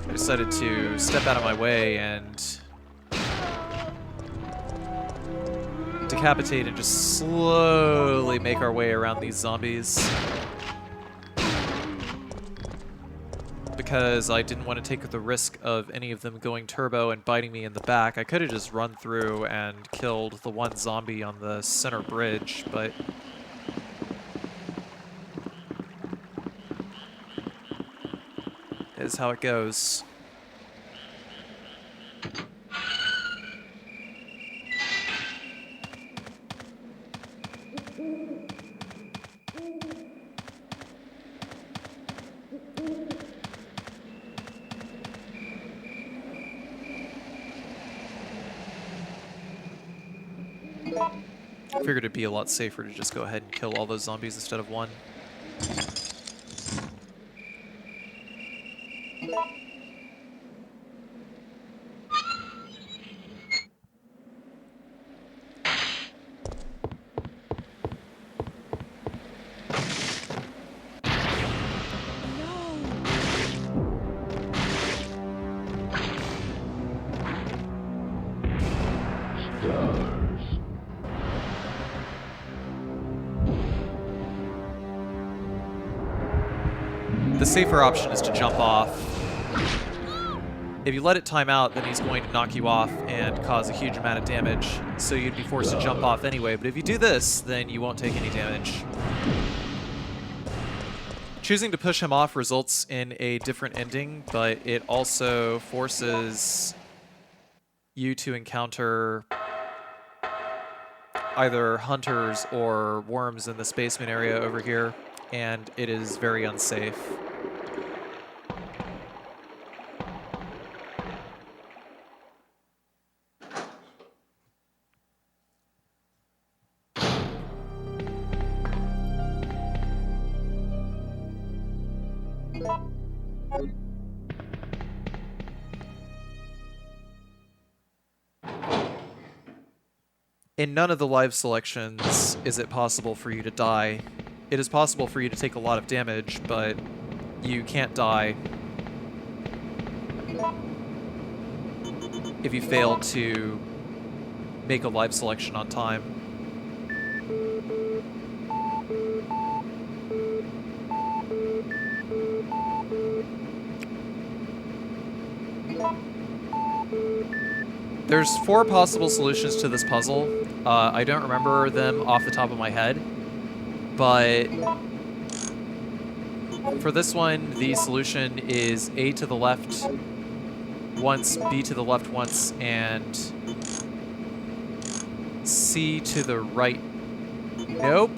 I decided to step out of my way and decapitate and just slowly make our way around these zombies. Because I didn't want to take the risk of any of them going turbo and biting me in the back. I could have just run through and killed the one zombie on the center bridge, but... is how it goes. I figured it'd be a lot safer to just go ahead and kill all those zombies instead of one. The safer option is to jump off. If you let it time out, then he's going to knock you off and cause a huge amount of damage, so you'd be forced to jump off anyway. But if you do this, then you won't take any damage. Choosing to push him off results in a different ending, but it also forces you to encounter either hunters or worms in this basement area over here, and it is very unsafe. In none of the live selections is it possible for you to die. It is possible for you to take a lot of damage, but you can't die if you fail to make a live selection on time. There's 4 possible solutions to this puzzle. I don't remember them off the top of my head, but for this one, the solution is A to the left once, B to the left once, and C to the right. Nope.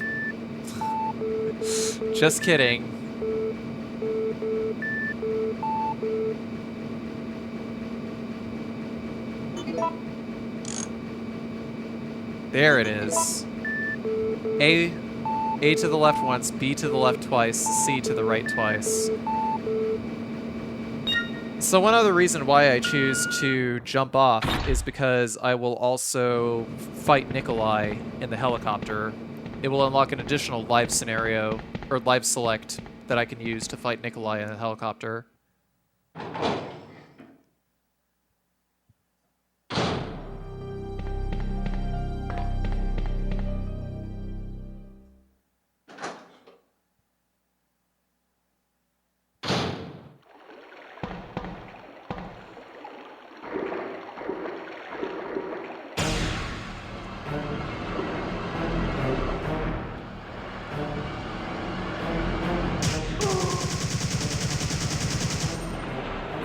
Just kidding. There it is. A to the left once, B to the left twice, C to the right twice. So one other reason why I choose to jump off is because I will also fight Nikolai in the helicopter. It will unlock an additional live scenario, or live select, that I can use to fight Nikolai in the helicopter.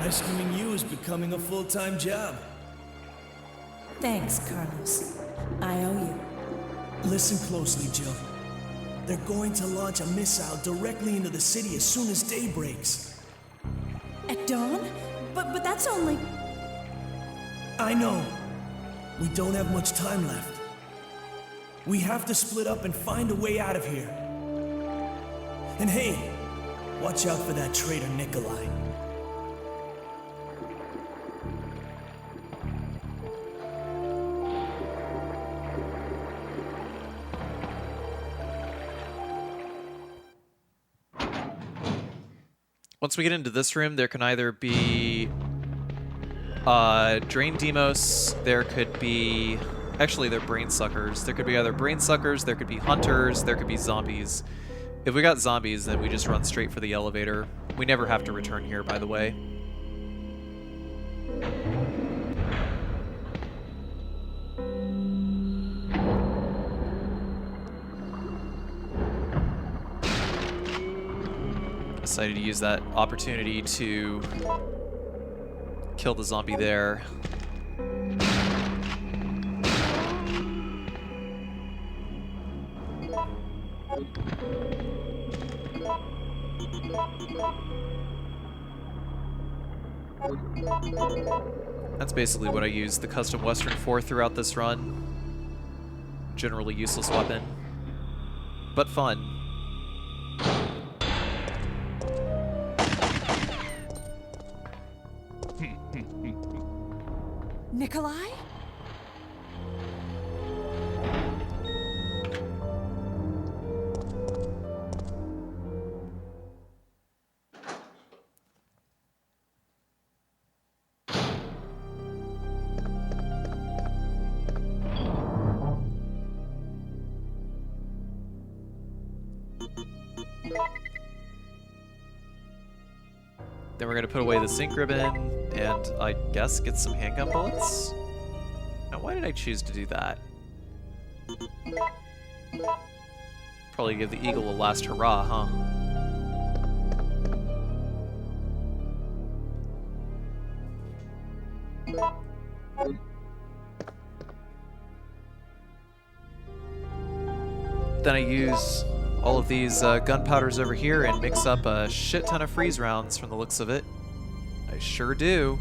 Rescuing you is becoming a full-time job. Thanks, Carlos. I owe you. Listen closely, Jill. They're going to launch a missile directly into the city as soon as day breaks. At dawn? But that's only... I know. We don't have much time left. We have to split up and find a way out of here. And hey, watch out for that traitor Nikolai. Once we get into this room, there can either be Drain Demos, there could be... Actually, they're brain suckers. There could be either brain suckers, there could be hunters, there could be zombies. If we got zombies, then we just run straight for the elevator. We never have to return here, by the way. Decided to use that opportunity to kill the zombie there. That's basically what I use the custom Western for throughout this run. Generally useless weapon, but fun. Nikolai? Then we're going to put away the sync ribbon and I guess get some handgun bullets. Now, why did I choose to do that? Probably give the eagle a last hurrah, huh? Then I use all of these gunpowders over here and mix up a shit ton of freeze rounds from the looks of it. I sure do.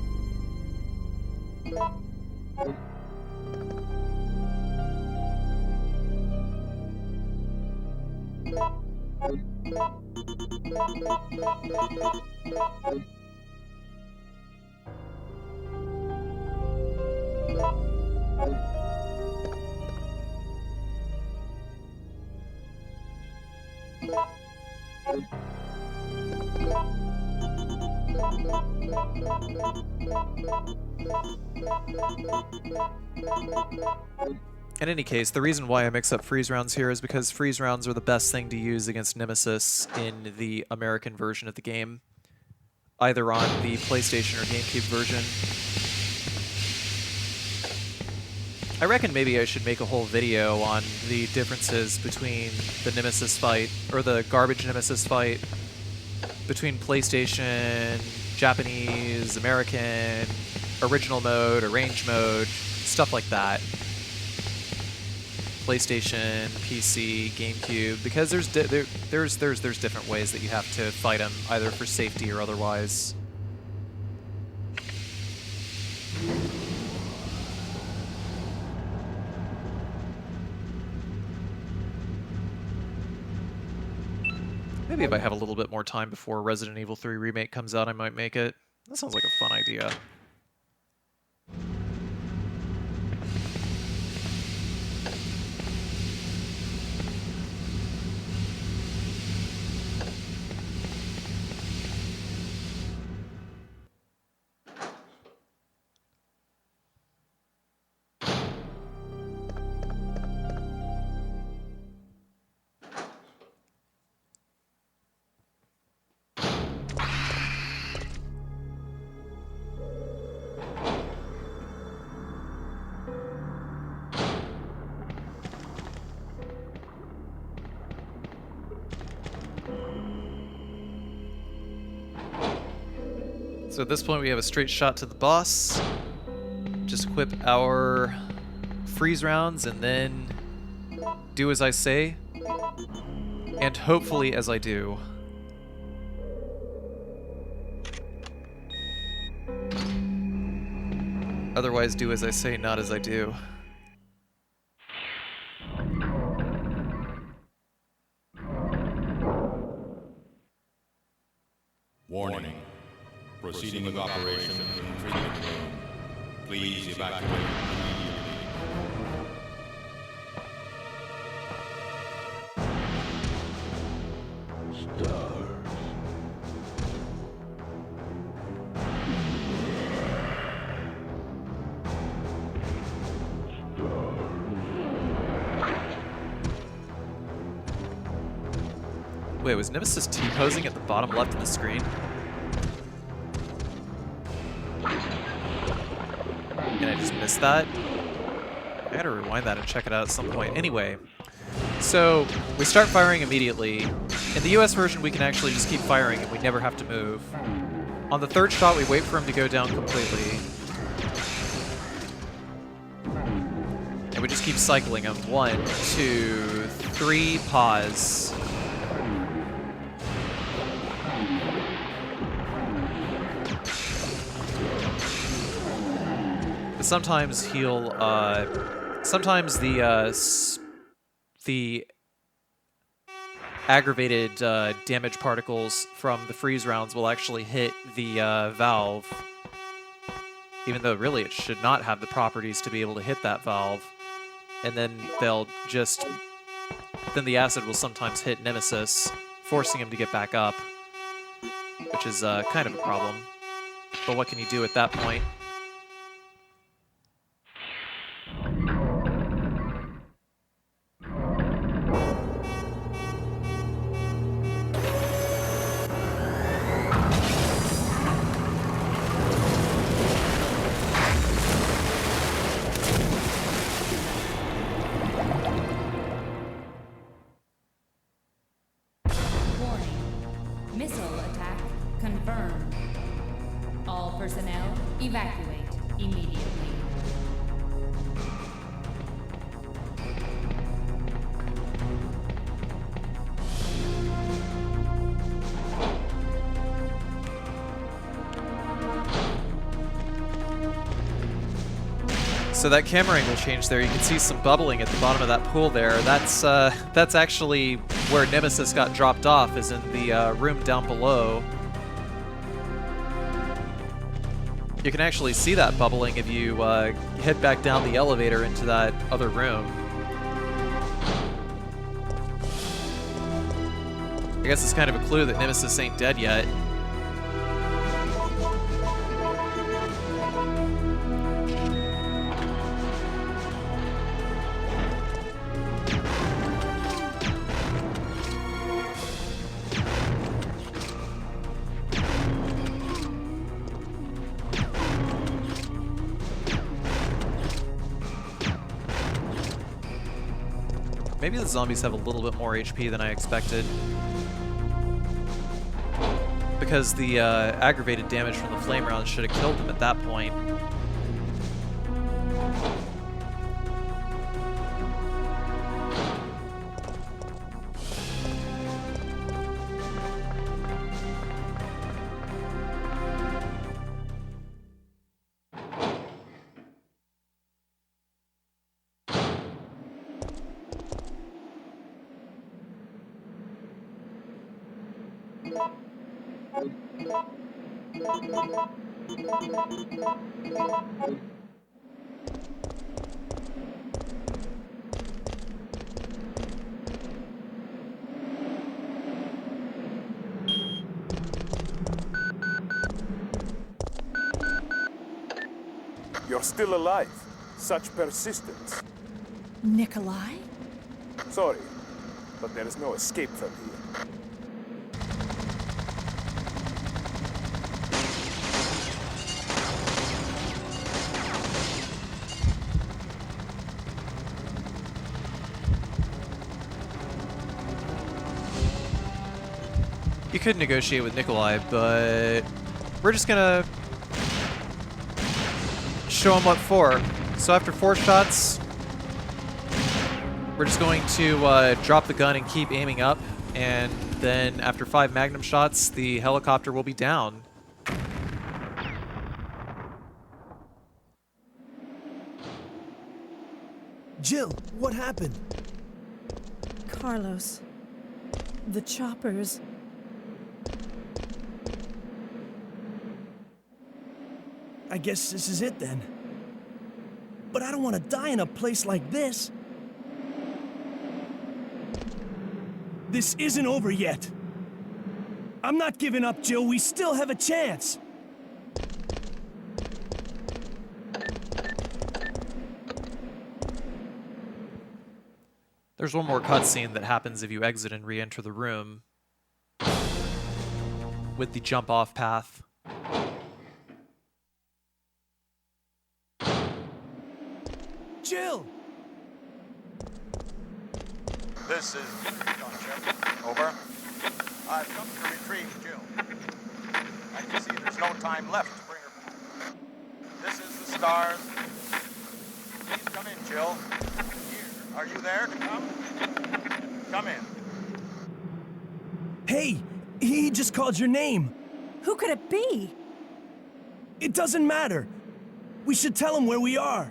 In any case, the reason why I mix up freeze rounds here is because freeze rounds are the best thing to use against Nemesis in the American version of the game, either on the PlayStation or GameCube version. I reckon maybe I should make a whole video on the differences between the Nemesis fight, or the garbage Nemesis fight, between PlayStation, Japanese, American, original mode, arrange mode, stuff like that. PlayStation, PC, GameCube, because there's different ways that you have to fight them, either for safety or otherwise. Maybe if I have a little bit more time before Resident Evil 3 Remake comes out, I might make it. That sounds like a fun idea. So at this point we have a straight shot to the boss. Just equip our freeze rounds and then do as I say, and hopefully as I do. Otherwise do as I say, not as I do. Warning. Proceeding with operation in treatment room. Please evacuate immediately. Wait, was Nemesis T-posing at the bottom left of the screen? And I just missed that? I gotta rewind that and check it out at some point. Anyway, so we start firing immediately. In the US version, we can actually just keep firing and we never have to move. On the third shot, we wait for him to go down completely. And we just keep cycling him. 1, 2, 3, pause. Sometimes he'll, sometimes the aggravated damage particles from the freeze rounds will actually hit the valve, even though really it should not have the properties to be able to hit that valve. And then they'll just, then the acid will sometimes hit Nemesis, forcing him to get back up, which is kind of a problem. But what can you do at that point? Evacuate immediately. So that camera angle change there, you can see some bubbling at the bottom of that pool there. That's actually where Nemesis got dropped off, is in the room down below. You can actually see that bubbling if you head back down the elevator into that other room. I guess it's kind of a clue that Nemesis ain't dead yet. Maybe the zombies have a little bit more HP than I expected. Because the aggravated damage from the flame rounds should have killed them at that point. You're still alive. Such persistence. Nikolai? Sorry, but there is no escape from here. You could negotiate with Nikolai, but we're just gonna show him what for. So after 4 shots, we're just going to drop the gun and keep aiming up, and then after 5 magnum shots, the helicopter will be down. Jill, what happened? Carlos. The choppers. I guess this is it then. But I don't want to die in a place like this. This isn't over yet. I'm not giving up, Jill. We still have a chance. There's one more cutscene that happens if you exit and re-enter the room with the jump-off path. Jill! This is John Shep. Over. I've come to retrieve Jill. I can see there's no time left to bring her back. This is the stars. Please come in, Jill. Here. Are you there to come? Come in. Hey, he just called your name. Who could it be? It doesn't matter. We should tell him where we are.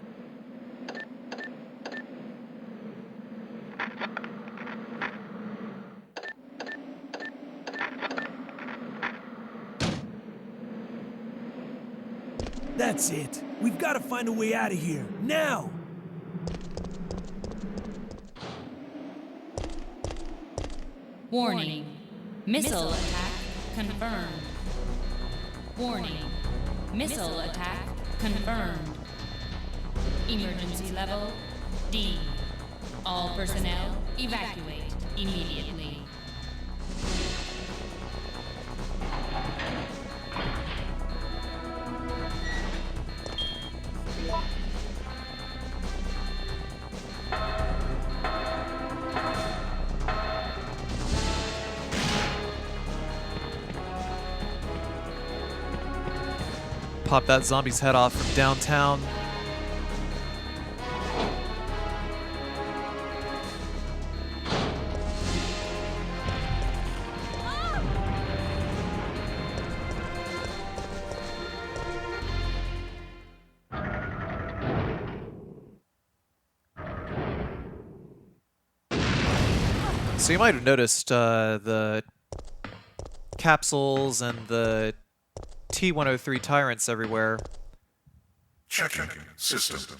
That's it. We've got to find a way out of here. Now! Warning. Missile attack confirmed. Warning. Missile attack confirmed. Emergency level D. All personnel evacuate immediately. Pop that zombie's head off from downtown. So you might have noticed the capsules and the T-103 tyrants everywhere. Checking system.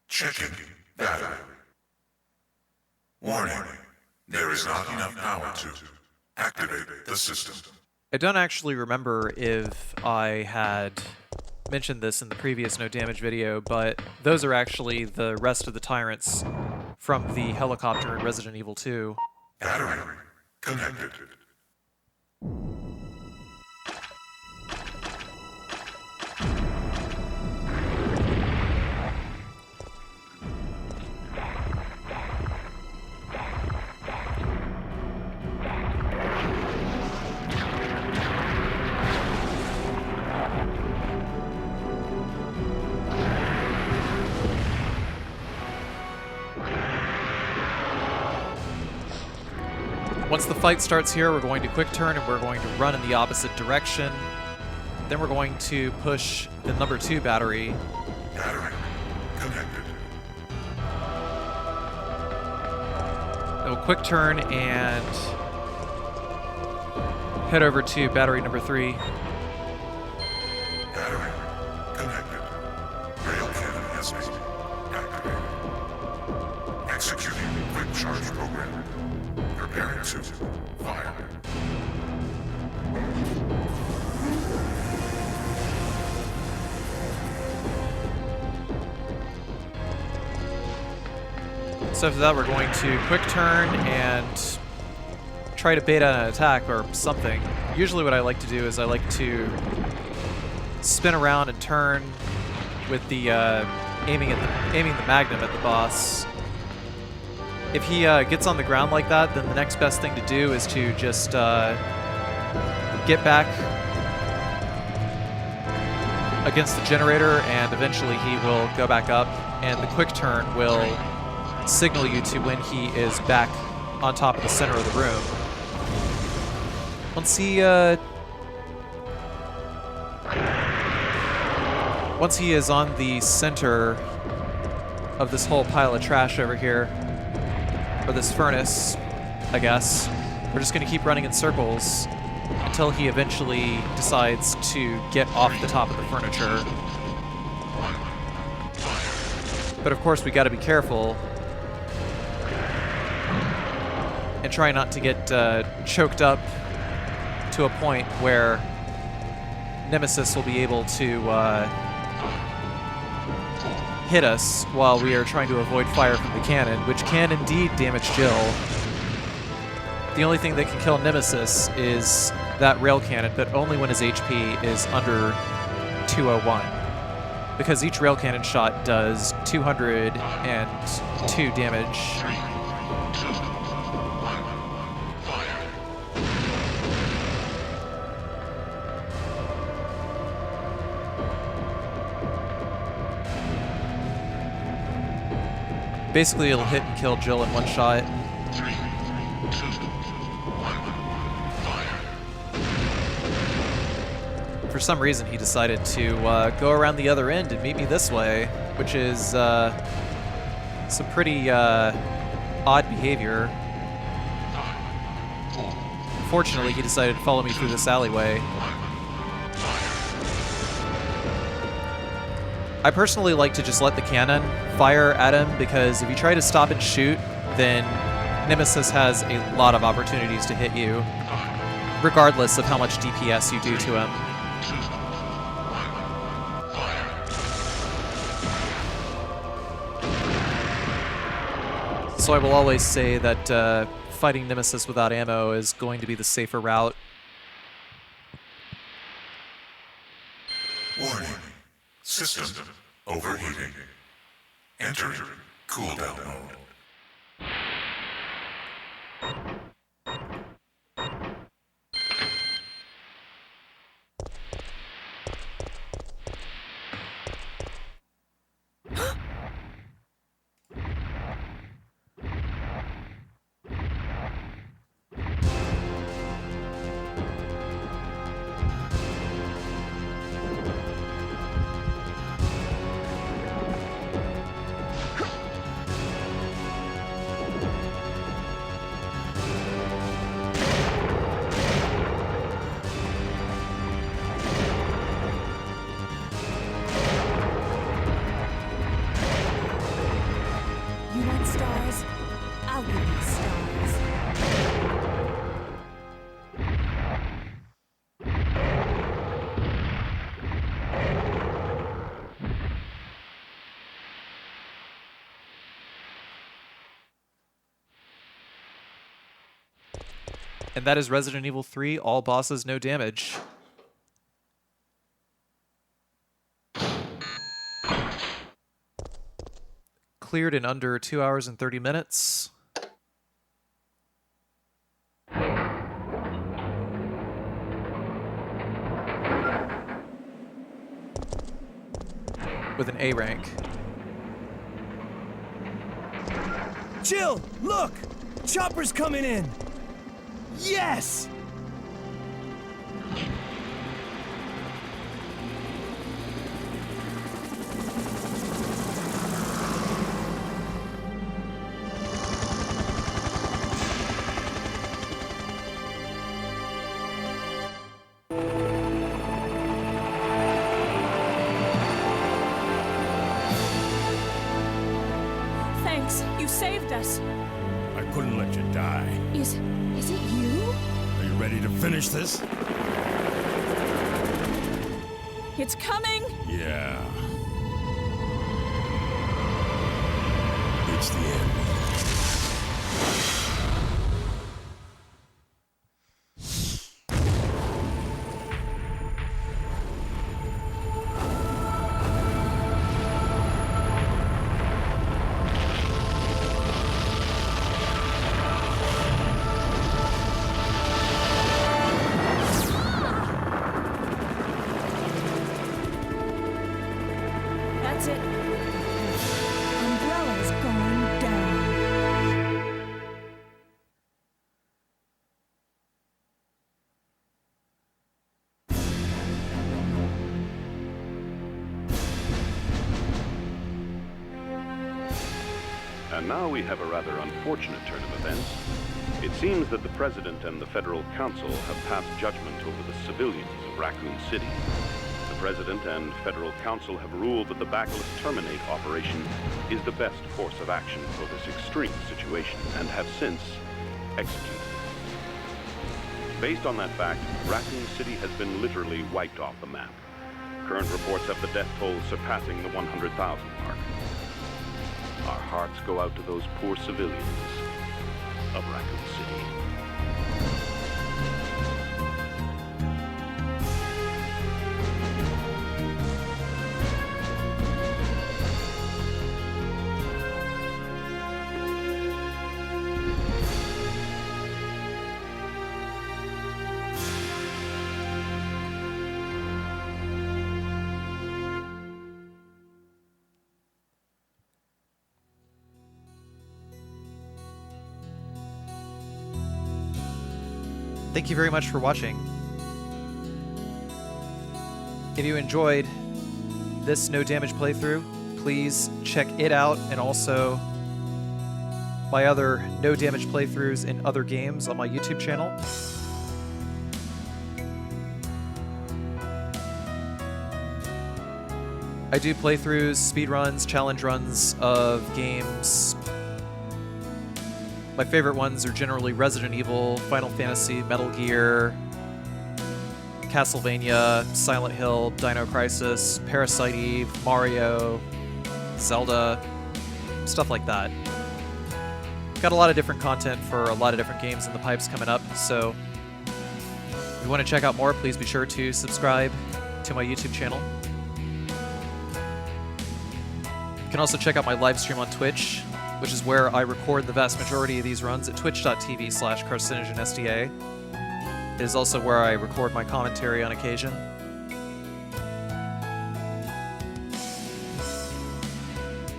Checking battery. Warning. There is not enough power to activate the system. I don't actually remember if I had mentioned this in the previous No Damage video, but those are actually the rest of the tyrants from the helicopter in Resident Evil 2. Battery connected. Once the fight starts here, we're going to quick turn and we're going to run in the opposite direction. Then we're going to push the number 2 battery. Battery connected. Then we'll quick turn and head over to battery number 3. Battery connected. Rail cannon has been activated. Executing quick charge program. Preparing to fire. So after that, we're going to quick turn and try to bait out an attack or something. Usually what I like to do is I like to spin around and turn with the aiming the magnum at the boss. If he gets on the ground like that, then the next best thing to do is to just get back against the generator, and eventually he will go back up, and the quick turn will signal you to when he is back on top of the center of the room. Once he is on the center of this whole pile of trash over here, or this furnace, I guess, we're just going to keep running in circles until he eventually decides to get off the top of the furniture. But of course, we got to be careful and try not to get choked up to a point where Nemesis will be able to hit us while we are trying to avoid fire from the cannon, which can indeed damage Jill. The only thing that can kill Nemesis is that rail cannon, but only when his HP is under 201. Because each rail cannon shot does 202 damage. Basically, it'll hit and kill Jill in one shot. 3, 2, 1, fire. For some reason, he decided to go around the other end and meet me this way, which is some pretty odd behavior. Fortunately, he decided to follow me through this alleyway. I personally like to just let the cannon fire at him, because if you try to stop and shoot, then Nemesis has a lot of opportunities to hit you, regardless of how much DPS you do to him. So I will always say that fighting Nemesis without ammo is going to be the safer route. Warning. System overheating. Entering cooldown mode. And that is Resident Evil 3, all bosses, no damage. Cleared in under 2 hours and 30 minutes. With an A rank. Jill, look! Chopper's coming in! Yes! Thanks, you saved us. I couldn't let you die. Is it you? Are you ready to finish this? It's coming! Yeah. It's the end. That's it. Umbrella's going down. And now we have a rather unfortunate turn of events. It seems that the President and the Federal Council have passed judgment over the civilians of Raccoon City. The President and Federal Council have ruled that the Bacillus Terminate operation is the best course of action for this extreme situation, and have since executed it. Based on that fact, Raccoon City has been literally wiped off the map. Current reports have the death toll surpassing the 100,000 mark. Our hearts go out to those poor civilians of Raccoon City. Thank you very much for watching. If you enjoyed this no damage playthrough, please check it out and also my other no damage playthroughs in other games on my YouTube channel. I do playthroughs, speedruns, challenge runs of games. My favorite ones are generally Resident Evil, Final Fantasy, Metal Gear, Castlevania, Silent Hill, Dino Crisis, Parasite Eve, Mario, Zelda, stuff like that. Got a lot of different content for a lot of different games in the pipes coming up, so if you want to check out more, please be sure to subscribe to my YouTube channel. You can also check out my live stream on Twitch, which is where I record the vast majority of these runs at twitch.tv/Carcinogensda. It is also where I record my commentary on occasion.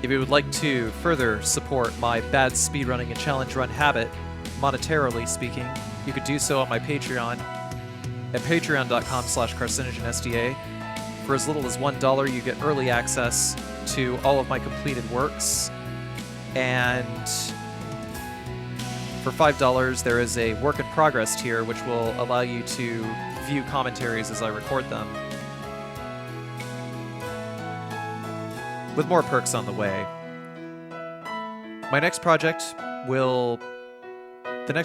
If you would like to further support my bad speedrunning and challenge run habit, monetarily speaking, you could do so on my Patreon at patreon.com/Carcinogensda. For as little as $1, you get early access to all of my completed works. And for $5, there is a work in progress tier, which will allow you to view commentaries as I record them, with more perks on the way. The next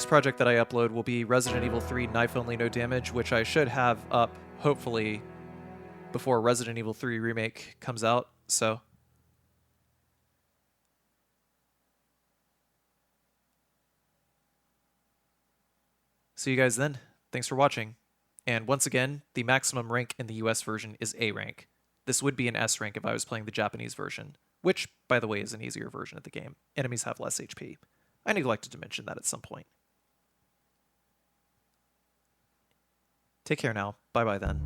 project that I upload will be Resident Evil 3 Knife Only No Damage, which I should have up, hopefully, before Resident Evil 3 Remake comes out, so see you guys then. Thanks for watching. And once again, the maximum rank in the US version is A rank. This would be an S rank if I was playing the Japanese version, which, by the way, is an easier version of the game. Enemies have less HP. I neglected to mention that at some point. Take care now. Bye-bye then.